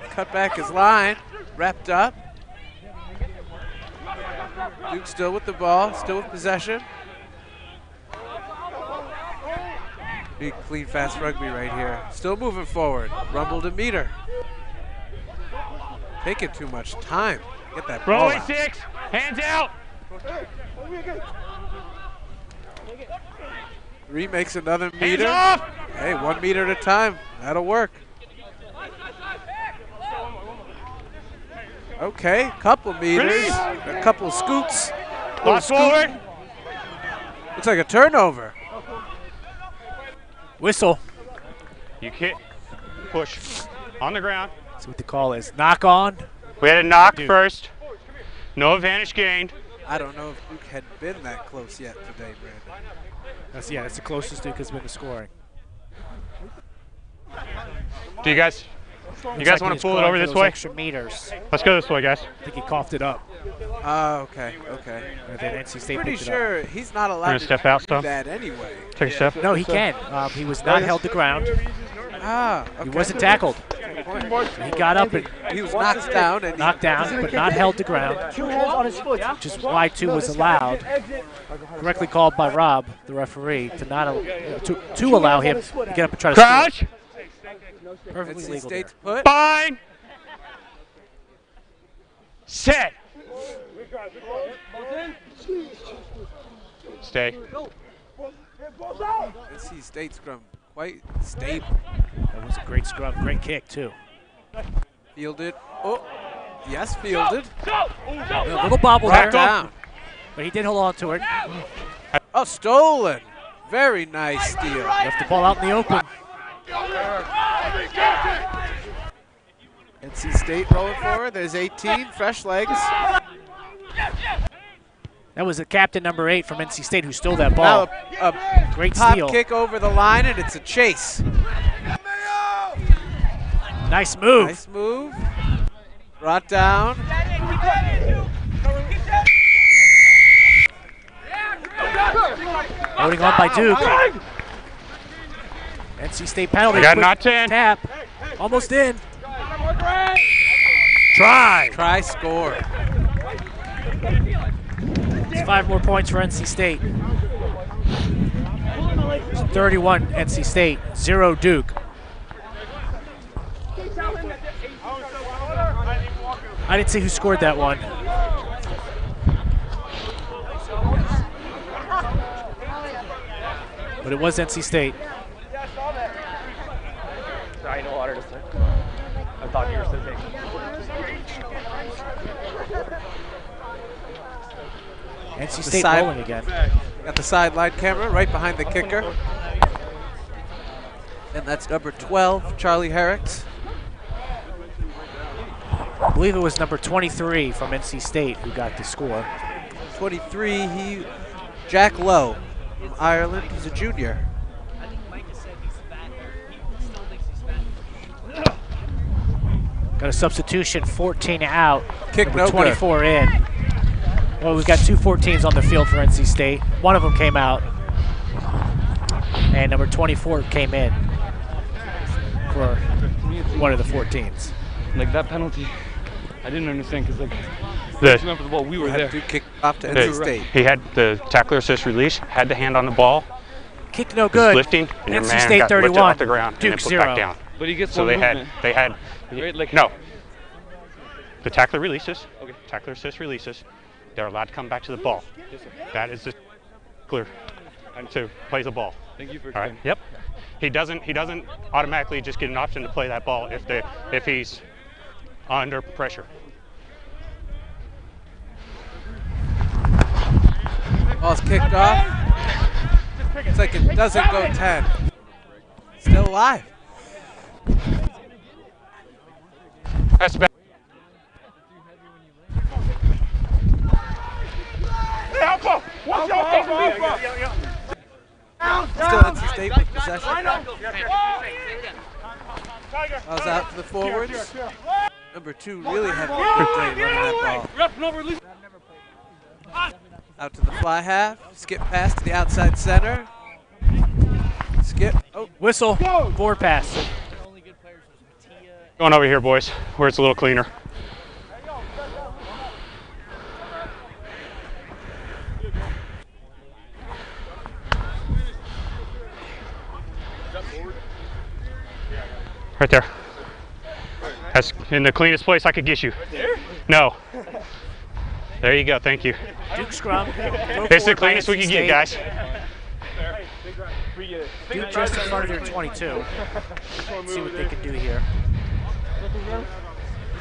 Cut back his line. Wrapped up. Duke still with the ball, still with possession. Big, clean, fast rugby right here. Still moving forward. Rumble to meter. Taking too much time. Get that ball Rolling out. 6. Hands out. 3 makes another Hands meter. off. Hey, 1 meter at a time. That'll work. Okay, couple meters, Release. a couple scoots. Lost forward. Looks like a turnover. Whistle. You hit. Push. On the ground. That's what the call is. Knock on. We had a knock Duke. first. No advantage gained. I don't know if Duke had been that close yet today, Brandon. That's the closest Duke has been to scoring. Do you guys Looks want like to he's pull it going over for this those way? Extra meters. Let's go this way, guys. I think he coughed it up. Oh, okay, okay. And then NC State Pretty picked it sure he's not allowed to step out do some. that anyway. Take a step. up. No, he can. He was not held to ground. Ah, okay. He wasn't tackled. He got up and He was knocked down. And knocked down, but not held to ground. 2 hands on his foot. Which is why 2 was allowed. Correctly called by Rob, the referee, to not to allow him to get up and try to Crouch. score. Perfectly NC legal State's there. put. Bind. Set. Stay. NC State scrum quite stable. That was a great scrum, great kick too. Fielded. Oh, yes, fielded. A little bobble Brought there, down. but he did hold on to it. Oh, stolen. Very nice steal. Left the ball out in the open. NC State rolling forward. There's 18, fresh legs. That was the captain number 8 from NC State who stole that ball. Now a Great pop steal. kick over the line, and it's a chase. Nice move. Nice move. Brought down. Holding on by Duke. NC State penalty. I got Quick not 10. Tap. Almost in. Try. Try score. It's 5 more points for NC State. 31 NC State, 0 Duke. I didn't see who scored that one. But it was NC State. I know water to say. I thought you were sitting. NC State side- rolling again. Got the sideline camera right behind the kicker. And that's number 12, Charlie Herrick. I believe it was number 23 from NC State who got the score. 23, Jack Lowe from Ireland. He's a junior. Got a substitution, 14 out, Kick number no good. 24 in. Well, we've got 2 14s on the field for NC State. One of them came out, and number 24 came in for one of the 14s. Like that penalty, I didn't understand because like The, remember the ball, we were Had there. to kick off to NC State. he had the tackler assist release, had the hand on the ball, Kick no was good. lifting, and your NC man State got lifted 31, off the ground Duke and then put 0. back down. But he gets So one they movement. had Right, like- no. The tackler releases. Okay. Tackler assist releases. They're allowed to come back to the ball. Yes, sir. That is the clear to play the ball. Thank you for All right. explaining. Yep. He doesn't automatically just get an option to play that ball if he's under pressure. Ball's kicked off. It's like it doesn't go 10. Still alive. That's bad. Still NC State with possession. I was out to the forwards. Number 2 really had a good day running that ball. Out to the fly half. Skip pass to the outside center. Skip. Oh, Whistle, forward pass. Going over here, boys, where it's a little cleaner. Right there. That's in the cleanest place I could get you. No. There you go, thank you. Duke scrum. It's the cleanest we can get, guys. Duke just in front of their 22. Let's see what they can do here.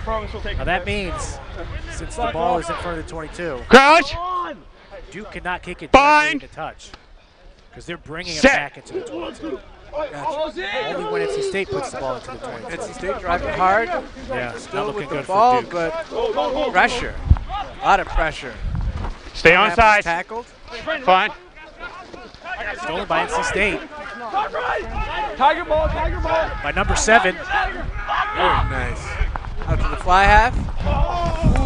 Now that means, since the ball is in front of the 22, Crouch! Duke cannot kick it Bind! directly into touch because they're bringing it Set. back into the 22. Only when NC State puts the ball into the 22. NC State driving hard. Yeah, Still not with looking the good ball, for Duke. but pressure. A lot of pressure. Stay on After side. Tackled. Fine. Stolen by NC State Tiger ball, tiger ball. by number 7. Very nice. Out to the fly half.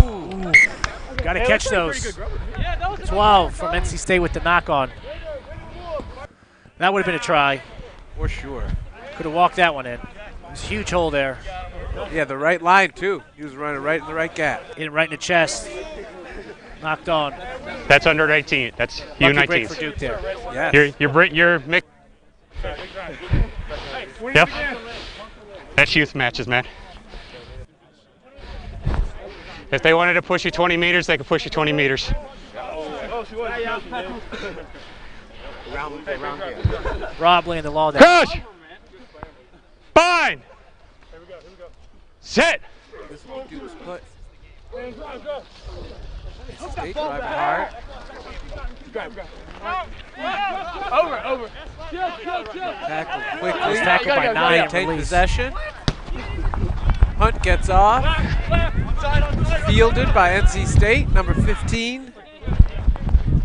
Ooh. Got to catch those. 12 from NC State with the knock on. That would have been a try. For sure. Could have walked that one in. There's a huge hole there. Yeah, the right line, too. He was running right in the right gap. Hit him right in the chest. Knocked on. That's under 18. That's Lucky break U19. for Duke there. Yes. You're mixed. Yep. That's youth matches, man. If they wanted to push you 20 meters, they could push you 20 meters. Rob laying the law down. Crush! Bind! Set! This one Duke's put. State driving hard. Over. Tackle quickly. He's tackled by 9. Take Release. possession. Hunt gets off. Fielded by NC State, number 15.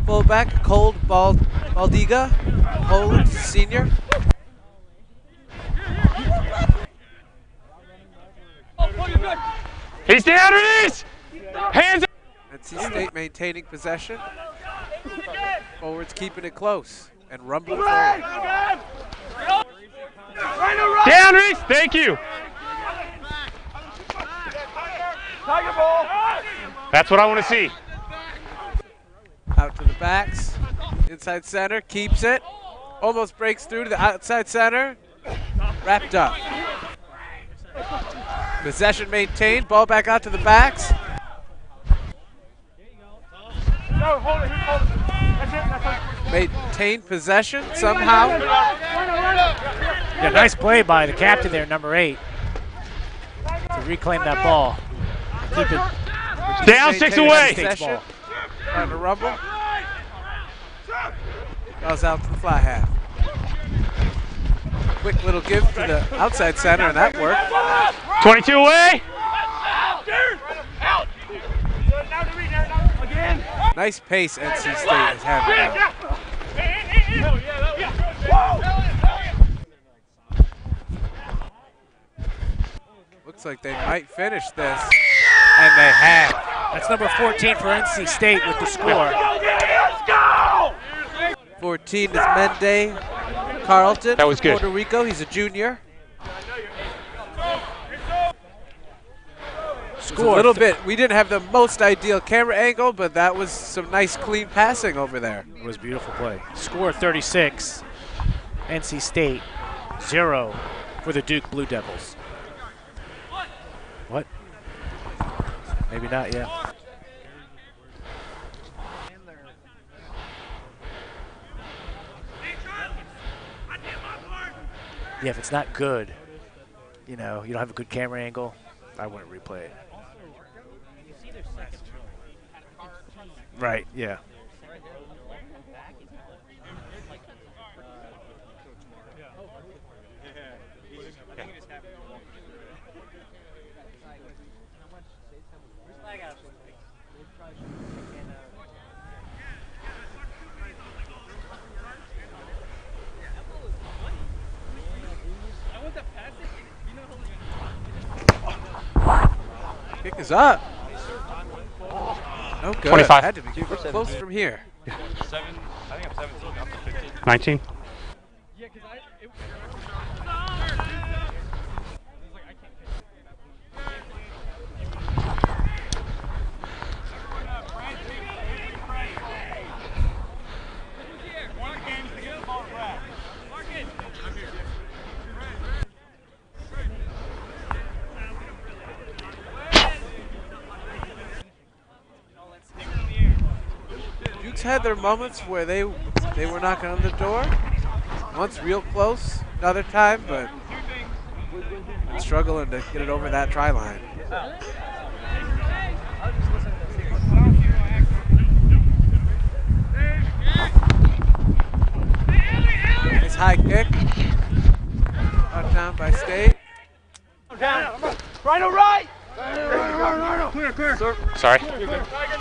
Fullback, Cold Baldiga, Poland senior. He's down, release! Hands up! NC State maintaining possession. Forwards keeping it close and rumbling forward. Down, Reese! Thank you! That's what I want to see. Out to the backs. Inside center, keeps it. Almost breaks through to the outside center. Wrapped up. Possession maintained. Ball back out to the backs. Maintain possession somehow. Yeah, nice play by the captain there, number 8, to reclaim that ball. Keep it Down, 6 away. State's ball. Trying to rumble. Goes out to the fly half. Quick little give to the outside center, and that worked. 22 away. Nice pace NC State has had now. Looks like they might finish this, and they have. That's number 14 for NC State with the score. 14 is Mende Carlton. That was good. Puerto Rico, he's a junior. Score A little bit. We didn't have the most ideal camera angle, but that was some nice clean passing over there. It was a beautiful play. Score 36. NC State 0 for the Duke Blue Devils. What? Maybe not yet. Yeah, if it's not good, you know, you don't have a good camera angle, I wouldn't replay it. Right, yeah. Kick is up. No good. 25. Had to be close from here. 19. Duke's had their moments where they were knocking on the door. Once real close, another time, but struggling to get it over that try line. Nice high kick. Brought down by State. Right. Sorry.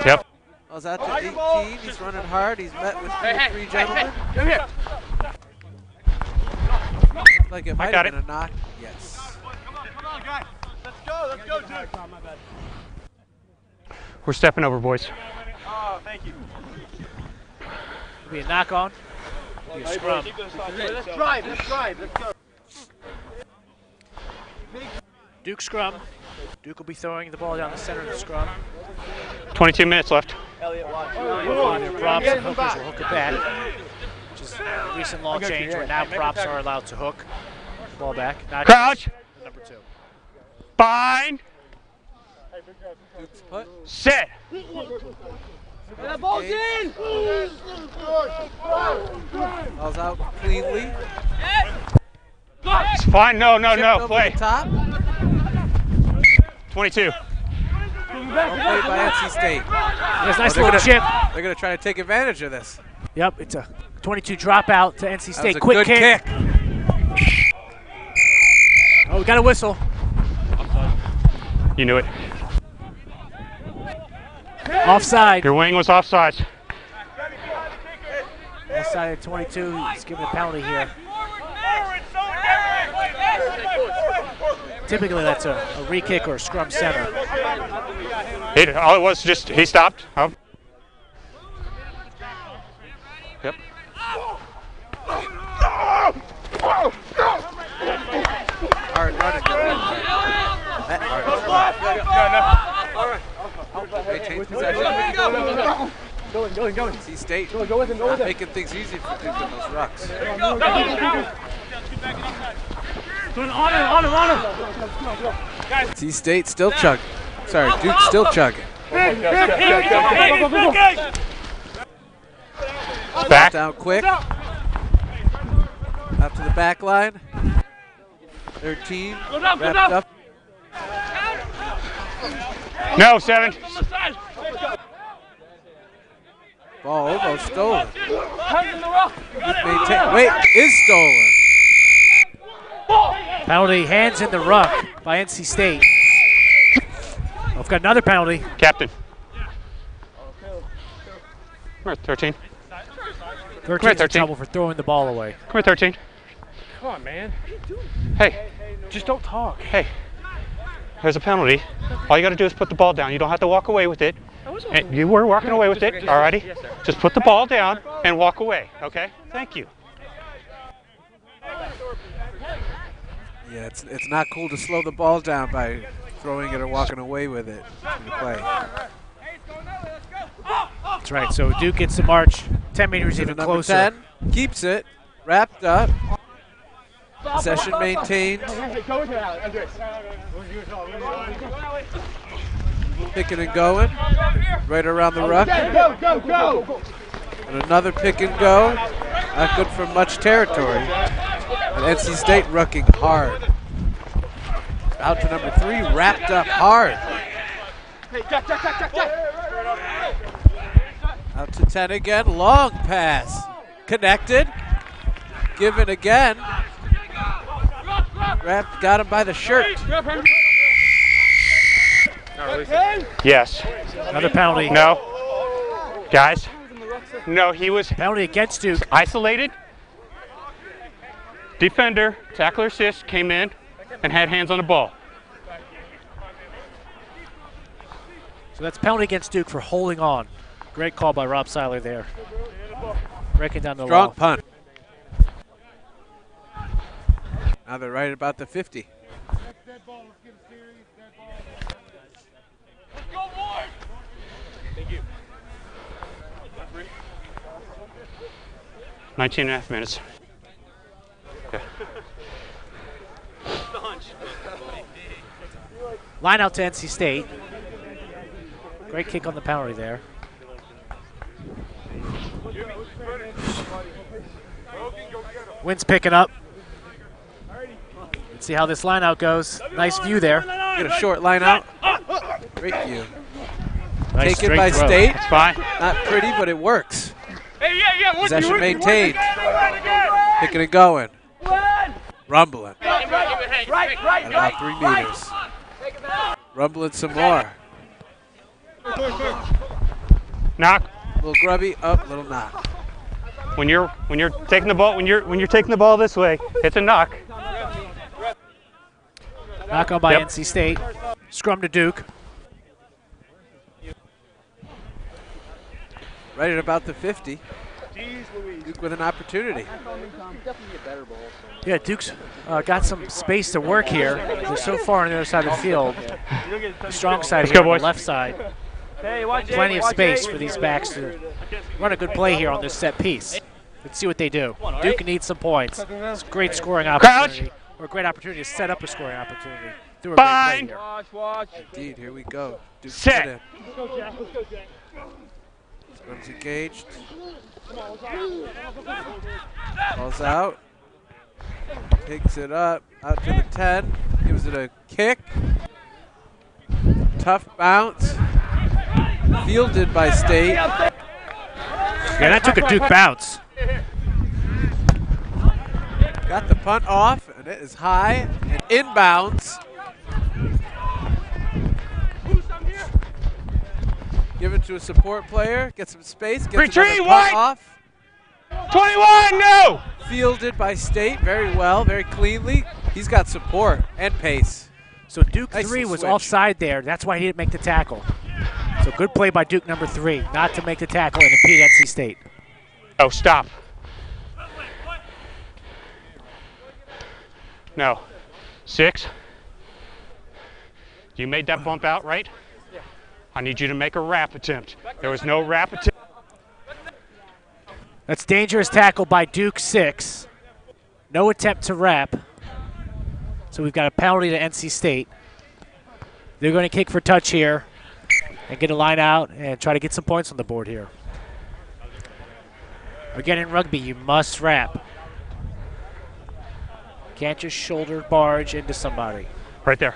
Yep. Goes out to 18. He's running hard. He's met with three gentlemen. Come here. Looks like it might got have been a knock. Yes. Come on, guys. Let's go, Duke. We're stepping over, boys. Oh, thank you. Be a knock on. Be a scrum. Let's drive. Let's go. Duke scrum. Duke will be throwing the ball down the center of the scrum. 22 minutes left. Elliot, watch. Their props and hookers will hook it back, which is a recent law change where now props are allowed to hook the ball back. Not Crouch. Number 2. Bind. Sit. That ball's in! Ball's out cleanly. It's fine. No. Over Play. the top. 22. Well played by NC State. There's a nice little chip. They're going to try to take advantage of this. Yep, it's a 22 dropout to NC State. That was a Quick good kick. Oh, we got a whistle. You knew it. Offside. Your wing was offsides. Offside at 22. He's giving a penalty here. Typically, that's a re-kick or a scrum center. All it was just he stopped. Oh. Yep. Hard running. Maintain possession. Going. NC State making things easy for Duke on those rucks. NC State still chugging. Sorry, Duke still chugging. Back. Down quick. Out to the back line. 13. Wrapped up. No, 7. Ball almost stolen. Wait, is stolen. Penalty, hands in the ruck by NC State. We've got another penalty. Captain. Come here, 13. 13 in 13. trouble for throwing the ball away. Come here, 13. Come on, man. Hey. Just don't talk. Hey. There's a penalty. All you got to do is put the ball down. You don't have to walk away with it. And you were walking away with it, alrighty? Yes, sir. Just put the ball down and walk away, okay? Thank you. Yeah, it's not cool to slow the ball down by throwing it or walking away with it in the play. That's right, so Duke gets to march 10 meters even Number closer. 10 keeps it, wrapped up. Possession maintained. Picking and going, right around the ruck. Go! And another pick and go. Not good for much territory. And NC State rucking hard. Out to number 3, wrapped up hard. Out to 10 again, long pass. Connected, given again. Wrapped, got him by the shirt. Yes. Another penalty. No. Guys. No, he was Penalty against Duke. isolated. Defender, tackler assist, came in and had hands on the ball. So that's penalty against Duke for holding on. Great call by Rob Seiler there. Breaking down the Strong law. punt. Now they're right about the 50. Dead ball, let's get a series. Dead ball. 19 and a half minutes. Yeah. Line out to NC State. Great kick on the penalty there. Wind's picking up. Let's see how this line out goes. Nice view there. Get a short line out. Great view. Nice Taken by straight throw. State. It's fine. Not pretty, but it works. Hey, yeah, Possession maintained. Picking and going. Rumbling. At about 3 meters. Rumbling some more. Knock. A little grubby, up, little knock. When you're taking the ball, when you're taking the ball this way, it's a knock. Knock on by Yep. NC State. Scrum to Duke. Right at about the 50. Duke with an opportunity. Yeah, Duke's got some space to work here. They're so far on the other side of the field. The strong side here on the left side. Plenty of space for these backs to run a good play here on this set piece. Let's see what they do. Duke needs some points. It's a great scoring opportunity. Or a great opportunity to set up a scoring opportunity. Do a great play here. Indeed, here we go. Duke set. Runs engaged. Balls out. Takes it up. Out to the 10. Gives it a kick. Tough bounce. Fielded by State. Yeah, that took a Duke bounce. Got the punt off, and it is high and inbounds. Give it to a support player, get some space, gets another punt off. 21, no! Fielded by State very well, very cleanly. He's got support and pace. So Duke Nice 3 was switch. offside there. That's why he didn't make the tackle. So good play by Duke number 3, not to make the tackle and impede NC State. Oh, stop. No. 6. You made that bump out, right? I need you to make a wrap attempt. There was no wrap attempt. That's dangerous tackle by Duke 6. No attempt to wrap. So we've got a penalty to NC State. They're going to kick for touch here and get a line out and try to get some points on the board here. Again, in rugby, you must wrap. Can't just shoulder barge into somebody. Right there.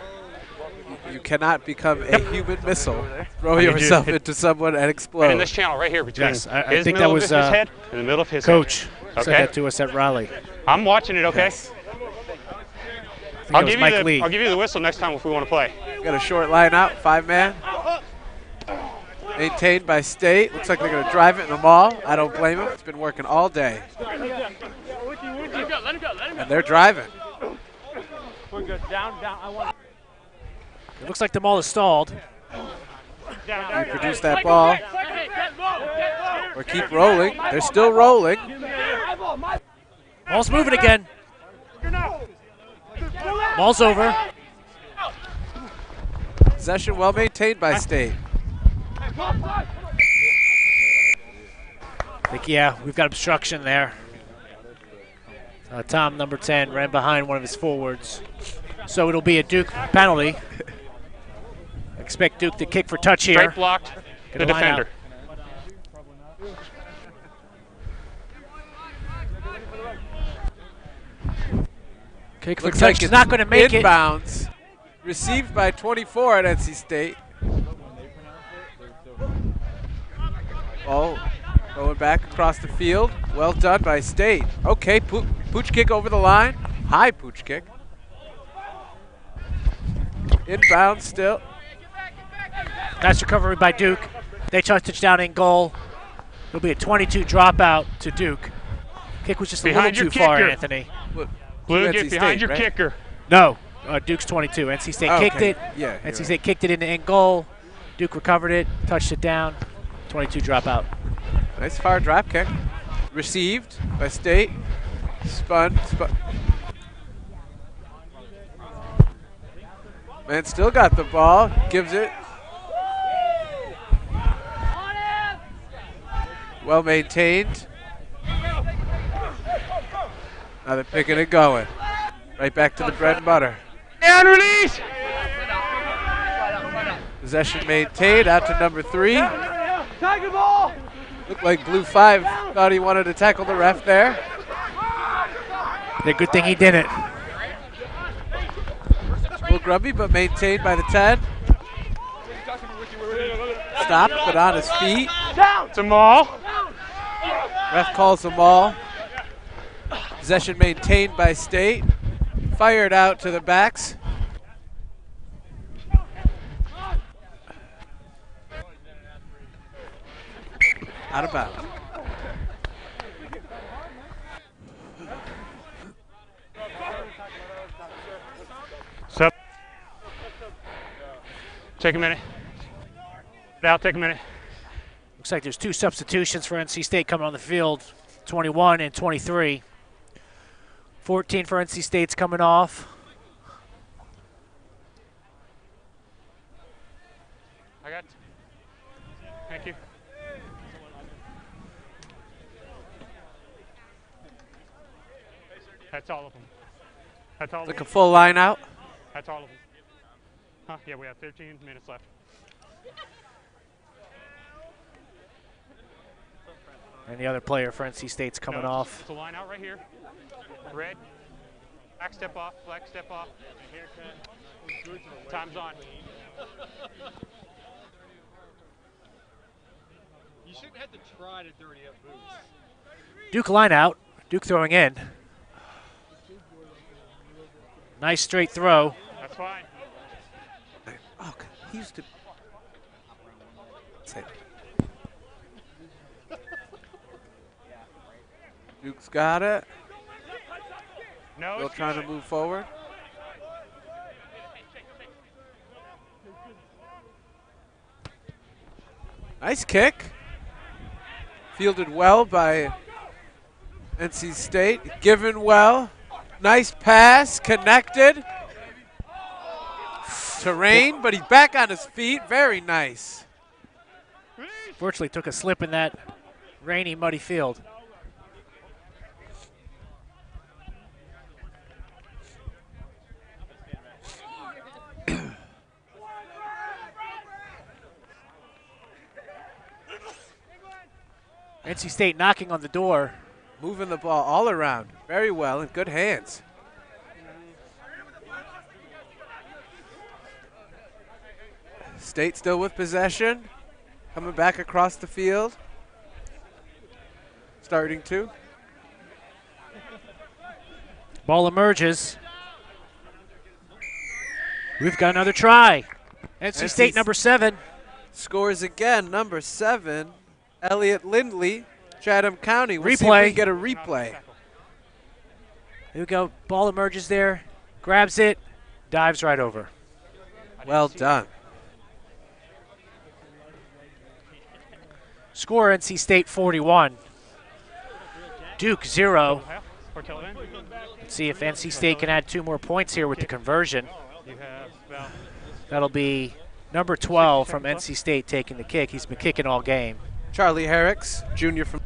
You cannot become a human missile. Throw yourself into someone and explode. Right in this channel right here between Yes, I his think middle that was of his head and the middle of his Coach head. said that to us at Raleigh. I'm watching it, okay? Yes. I'll give you the whistle next time if we want to play. Got a short line out, 5-man. Maintained by State. Looks like they're going to drive it in the maul. I don't blame them. It's been working all day. And they're driving. It looks like the ball is stalled. Reproduce that ball. Or keep rolling. They're still rolling. Ball's moving again. Ball's over. Possession well maintained by State. I think, yeah, we've got obstruction there. Tom, number 10, ran behind one of his forwards. So it'll be a Duke penalty. Expect Duke to kick for touch here. Straight blocked the defender. Kick for Looks touch like is not going to make it. Inbounds. Received by 24 at NC State. Ball going back across the field. Well done by State. Okay, pooch kick over the line. High pooch kick. Inbound still. Nice recovery by Duke. They touchdown in goal. It'll be a 22 dropout to Duke. Kick was just a little too far, Anthony. Blue, get behind your kicker. No, Duke's 22. NC State kicked it. Yeah, NC State kicked it into end goal. Duke recovered it, touched it down. 22 dropout. Nice far drop kick. Received by State. Spun. Man still got the ball. Gives it. Well maintained. Now they're picking and going. Right back to the bread and butter. And release! Possession maintained out to number 3. Tiger ball! Looked like Blue 5 thought he wanted to tackle the ref there. The good thing he didn't. Little grubby, but maintained by the 10. Stopped, but on his feet. It's a maul. Ref calls the maul. Possession maintained by State. Fired out to the backs. Out of bounds. Sup? Take a minute. Out, take a minute. Looks like there's 2 substitutions for NC State coming on the field, 21 and 23. 14 for NC State's coming off. I got. Thank you. That's all of them. That's all of Like them. a full line out. That's all of them. Huh? Yeah, we have 13 minutes left. And the other player for NC State's coming off. It's a line out right here. Red. Back step off. Flex step off. Time's on. You shouldn't have to try to dirty up boots. Duke line out. Duke throwing in. Nice straight throw. That's fine. Oh, he used to. Say it. Duke's got it. No, Still it's trying good. to move forward. Nice kick. Fielded well by NC State. Given well. Nice pass. Connected. Terrain, but he's back on his feet. Very nice. Fortunately took a slip in that rainy, muddy field. NC State knocking on the door. Moving the ball all around. Very well, in good hands. State still with possession. Coming back across the field. Starting to. Ball emerges. We've got another try. NC State number 7. Scores again, number 7. Elliot Lindley, Chatham County. We'll see if Replay. we get a replay. Here we go. Ball emerges there. Grabs it. Dives right over. Well done. Score NC State 41. Duke 0. Let's see if NC State can add 2 more points here with the conversion. That'll be number 12 from NC State taking the kick. He's been kicking all game. Charlie Herricks, junior from.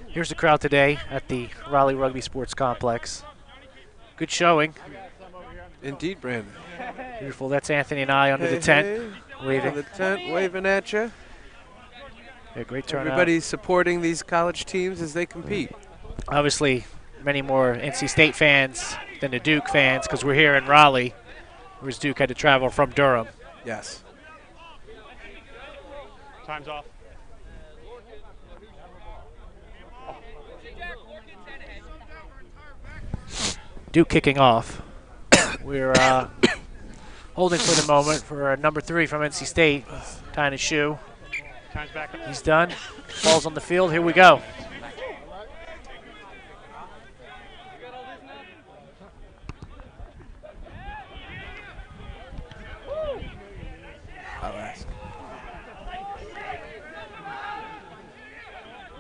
Here's the crowd today at the Raleigh Rugby Sports Complex. Good showing. Indeed, Brandon. Beautiful. That's Anthony and I under the tent, waving. Under the tent, waving at you. Yeah, great turnout. Everybody's supporting these college teams as they compete. Obviously, many more NC State fans than the Duke fans because we're here in Raleigh, whereas Duke had to travel from Durham. Yes. Time's off. Duke kicking off. We're holding for the moment for number 3 from NC State, tying his shoe. Time's back. He's done. Ball's on the field. Here we go.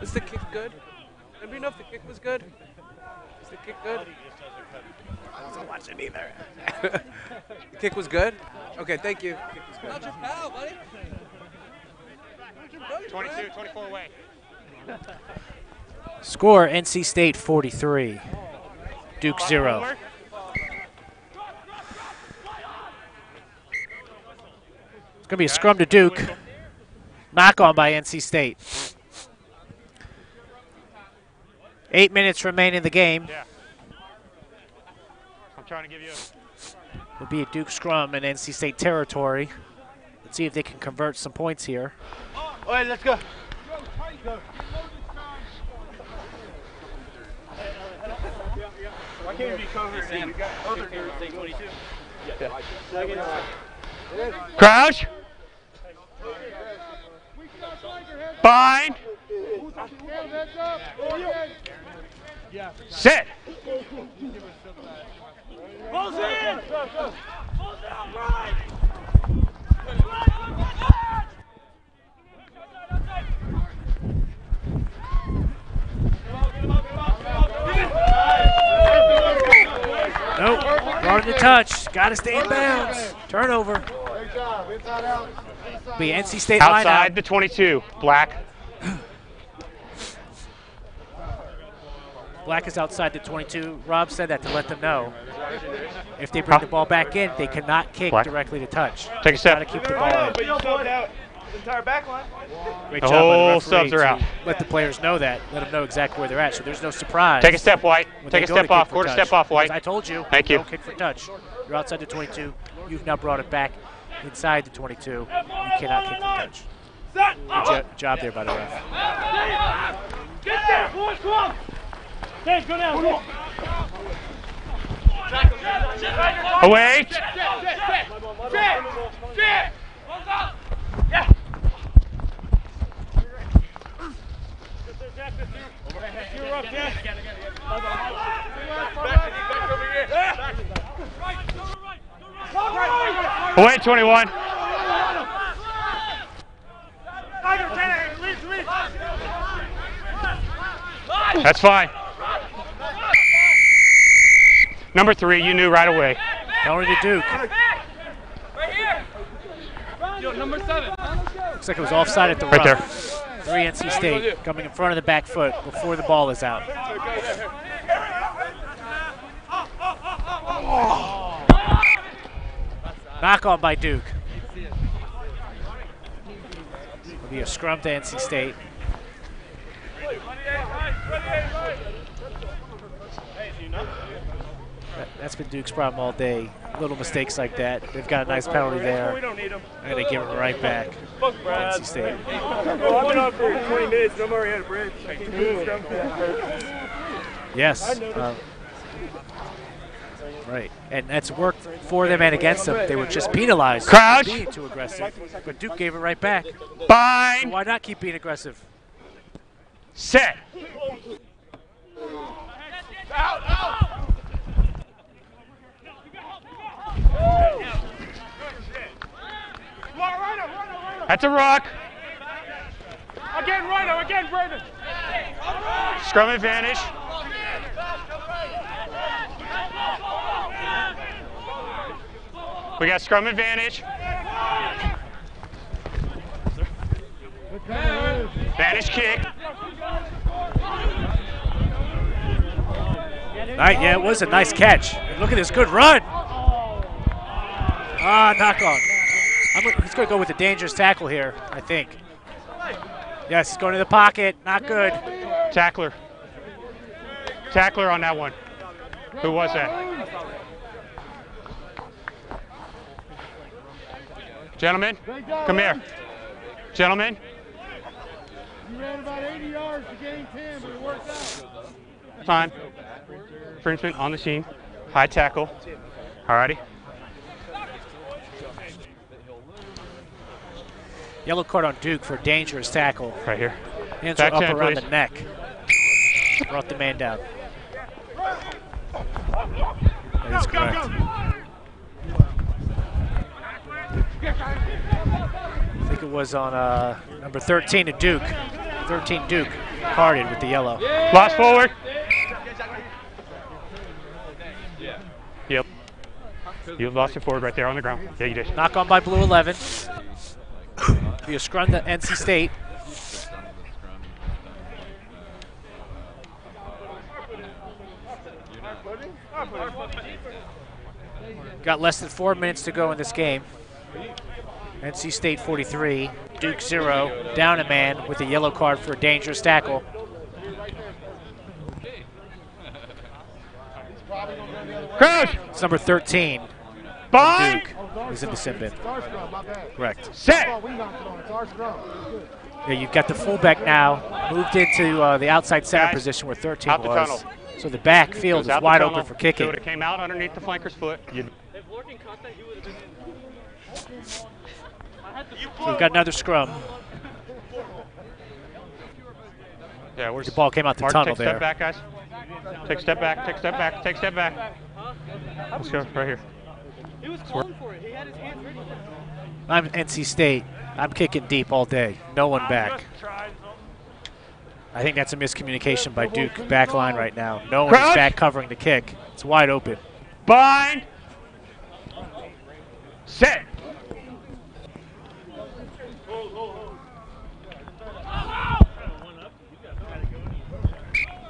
Is the kick good? Let me know if the kick was good. Is the kick good? I wasn't watching either. The kick was good? Okay, thank you. Not your pal, buddy. 22, 24 away. Score NC State 43. Duke 0. It's going to be a scrum to Duke. Knock on by NC State. 8 minutes remain in the game. Yeah. I'm trying to give you Will be a Duke scrum in NC State territory. Let's see if they can convert some points here. All right, let's go. Why can't you be covered and we got other nerds? 22. Crouch. Bind. Sit. Balls in! Balls out, right! Nope. Guarding the touch. Got to stay in bounds. Turnover. Be NC State line Outside out. the 22. Black. Black is outside the 22. Rob said that to let them know. If they bring the ball back in, they cannot kick Black. directly to touch. Take a step. Got to keep the ball in. But you subbed out the entire back line. Great The job by whole referee subs are to out. Let the players know that. Let them know exactly where they're at, so there's no surprise. Take a step, White. when Take they a go to step kick off. for Quarter touch. step off, White. As I told you, Thank you. don't kick for touch. You're outside the 22. You've now brought it back inside the 22. You cannot kick for touch. Good job there by the ref. Get there, boys, come on! Dave, go down, go! Away. You're up, Ken. Away 21. That's fine. Number 3, you knew right away. Penalty to Duke. Yo, number 7. Looks like it was offside at the Right there. 3 NC State coming in front of the back foot before the ball is out. Knock on by Duke. It'll be a scrum to NC State. That's been Duke's problem all day. Little mistakes like that. They've got a nice penalty there. We don't need them. And they give it right back. Fuck Brad. NC State. Well, I've been on for 20 minutes. No more had a break. Yes. Right. And that's worked for them and against them. They were just penalized Crouch. for being too aggressive. But Duke gave it right back. So Bind. why not keep being aggressive? Set. That's a rock. Again, Rhino. Again, Brandon. Scrum advantage. We got scrum advantage. Advantage kick. Right, yeah, it was a nice catch. And look at this good run. Knock on. He's going to go with a dangerous tackle here, I think. Yes, he's going to the pocket. Not good. Tackler. Tackler on that one. Who was that? Gentlemen, come here. Gentlemen. You ran about 80 yards to gain 10, but it worked out. Time. Infringement on the scene. High tackle. Alrighty. Yellow card on Duke for dangerous tackle. Right here. Hands Back are up 10, around please. the neck. Brought the man down. That is correct. I think it was on number 13 to Duke. 13 Duke, carded with the yellow. Lost forward. Yep. You lost it forward right there on the ground. Yeah, you did. Knock on by blue 11. Be a scrum to NC State. Got less than 4 minutes to go in this game. NC State 43, Duke 0, down a man with a yellow card for a dangerous tackle. Crouch. It's number 13, Bind. Duke, who's in the sin bin. Correct. Set. Yeah, you've got the fullback now, moved into the outside center Guys, position where 13 out the was. tunnel. So the back field Goes is out the wide tunnel. open for kicking. If it would have came out underneath the flanker's foot, you'd So we've got another scrum. Yeah, where's The ball came out the Mark, tunnel take a there. step back, guys. Take a step back, take a step back, take a step back. Let's go, right here. He was calling for it. He had his hands ready for it. I'm NC State. I'm kicking deep all day. No one back. I think that's a miscommunication by Duke back line right now. No one is back covering the kick. It's wide open. Bind. Set.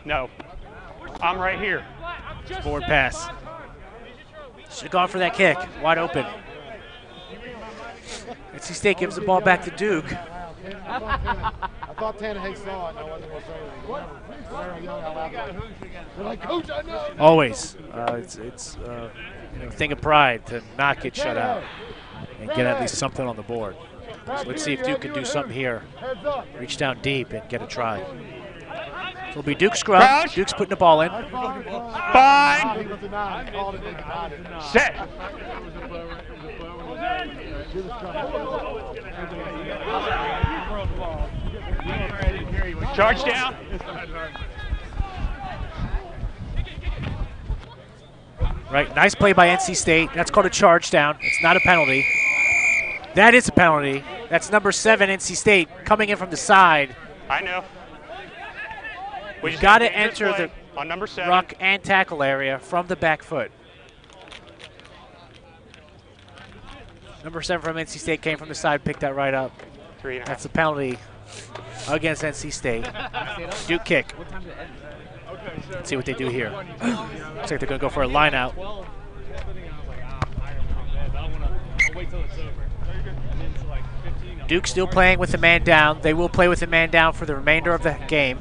No. I'm right here. Forward pass. Should have gone for that kick. Wide open. NC State gives the ball back to Duke. I thought Tannehill saw it. And I wasn't going to say anything. They're like, Coach, I know. Always. It's a thing of pride to not get shut out and get at least something on the board. So let's see if Duke can do something here. Reach down deep and get a try. So it'll be Duke scrum. Crouch. Duke's putting the ball in. Bind. Set. Charge down. Right, nice play by NC State. That's called a charge down. It's not a penalty. That is a penalty. That's number 7, NC State, coming in from the side. I know. We've got to enter the on number 7. ruck and tackle area from the back foot. Number 7 from NC State came from the side, picked that right up. 3.5. That's the penalty against NC State. Duke kick. Let's see what they do here. Looks like they're going to go for a line out. Duke still playing with the man down. They will play with the man down for the remainder of the game.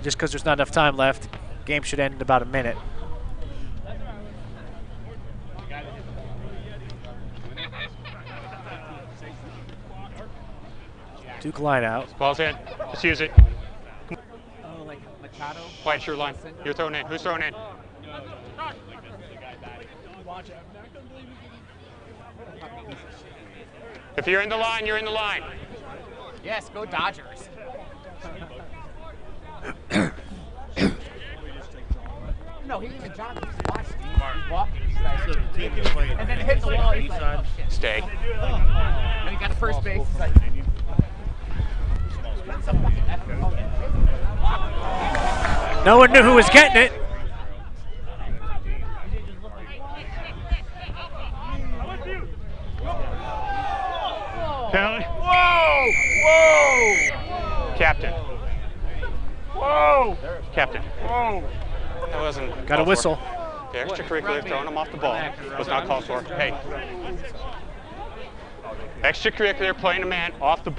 Just because there's not enough time left. Game should end in about a minute. Duke line out. Ball's in. Let's use it. White shirt line. You're throwing in. Who's throwing in? If you're in the line, you're in the line. Yes, go Dodgers. No, he even jogged. He's watching. He's walking. He's like, and then it hit the wall. He's like, oh, shit. Stay. And he got to first base. He's like, no one knew who was getting it. Penalty. Whoa! Whoa! Captain. Whoa! Captain. Whoa! That wasn't. Got a whistle. The extracurricular throwing him off the ball was not called for. Hey. Extracurricular playing a man off the.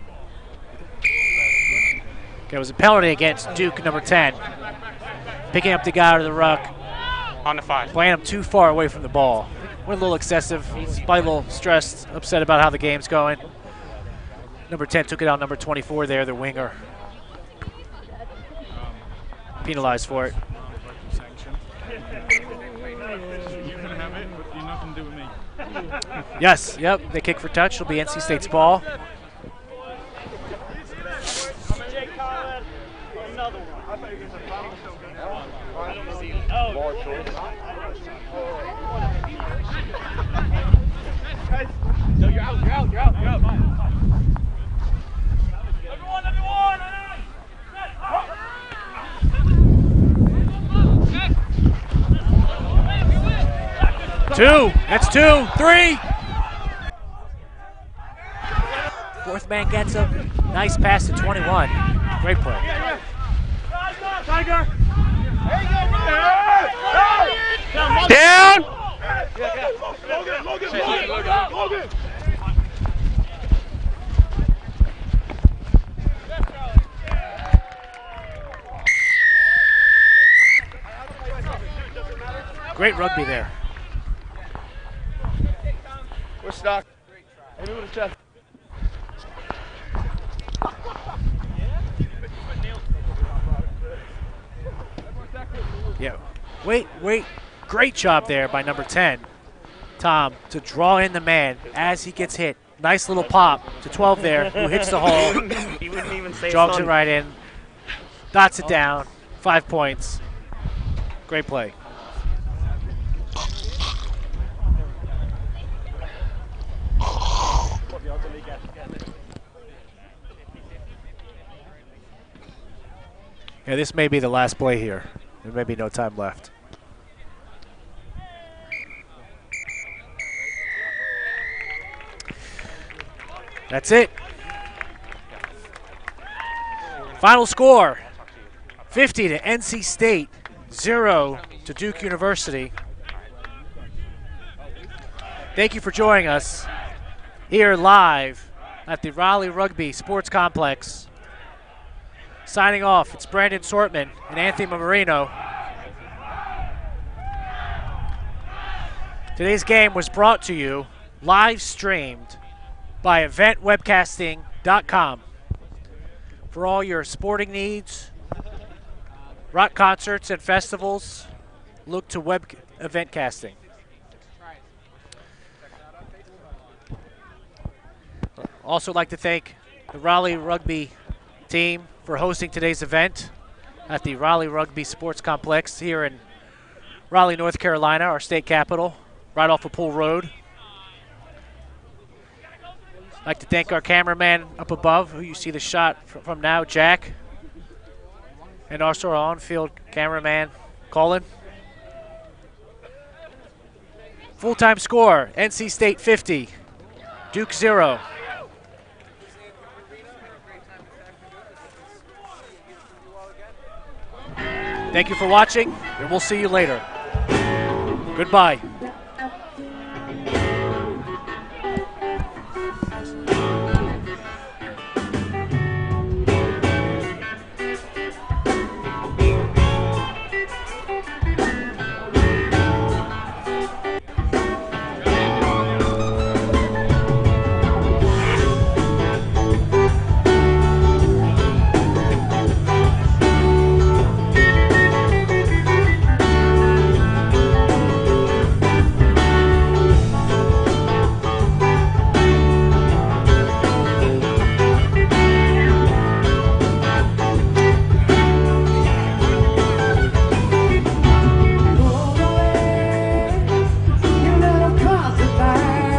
Okay, it was a penalty against Duke, number 10. Picking up the guy out of the ruck. On the 5. Playing him too far away from the ball. Went a little excessive. He's probably a little stressed, upset about how the game's going. Number 10 took it out. Number 24 there, the winger. Penalized for it. You can have it, but you're nothing to do with me. Yes, yep. They kick for touch. It'll be NC State's ball. No, you're out, you're out, you're out, you're out. Everyone. 2. That's 2. 3. Fourth man gets him. Nice pass to 21. Great play. Tiger. Down! Logan. Great rugby there. We're stuck. Maybe with a chest. Yeah. Wait. Great job there by number 10, Tom, to draw in the man as he gets hit. Nice little pop to 12 there, who hits the hole. He wouldn't even say Jogs it right in. Dots it down. 5 points. Great play. Yeah, this may be the last play here. There may be no time left. That's it. Final score, 50 to NC State, 0 to Duke University. Thank you for joining us here live at the Raleigh Rugby Sports Complex. Signing off, it's Brandon Sortman and Anthony Marino. Today's game was brought to you, live streamed by eventwebcasting.com. For all your sporting needs, rock concerts and festivals, look to web event casting. Also like to thank the Raleigh Rugby team for hosting today's event at the Raleigh Rugby Sports Complex here in Raleigh, North Carolina, our state capital, right off of Poole Road. I'd like to thank our cameraman up above, who you see the shot from now, Jack. And also our on-field cameraman, Colin. Full-time score, NC State 50, Duke 0. Thank you for watching, and we'll see you later. Goodbye.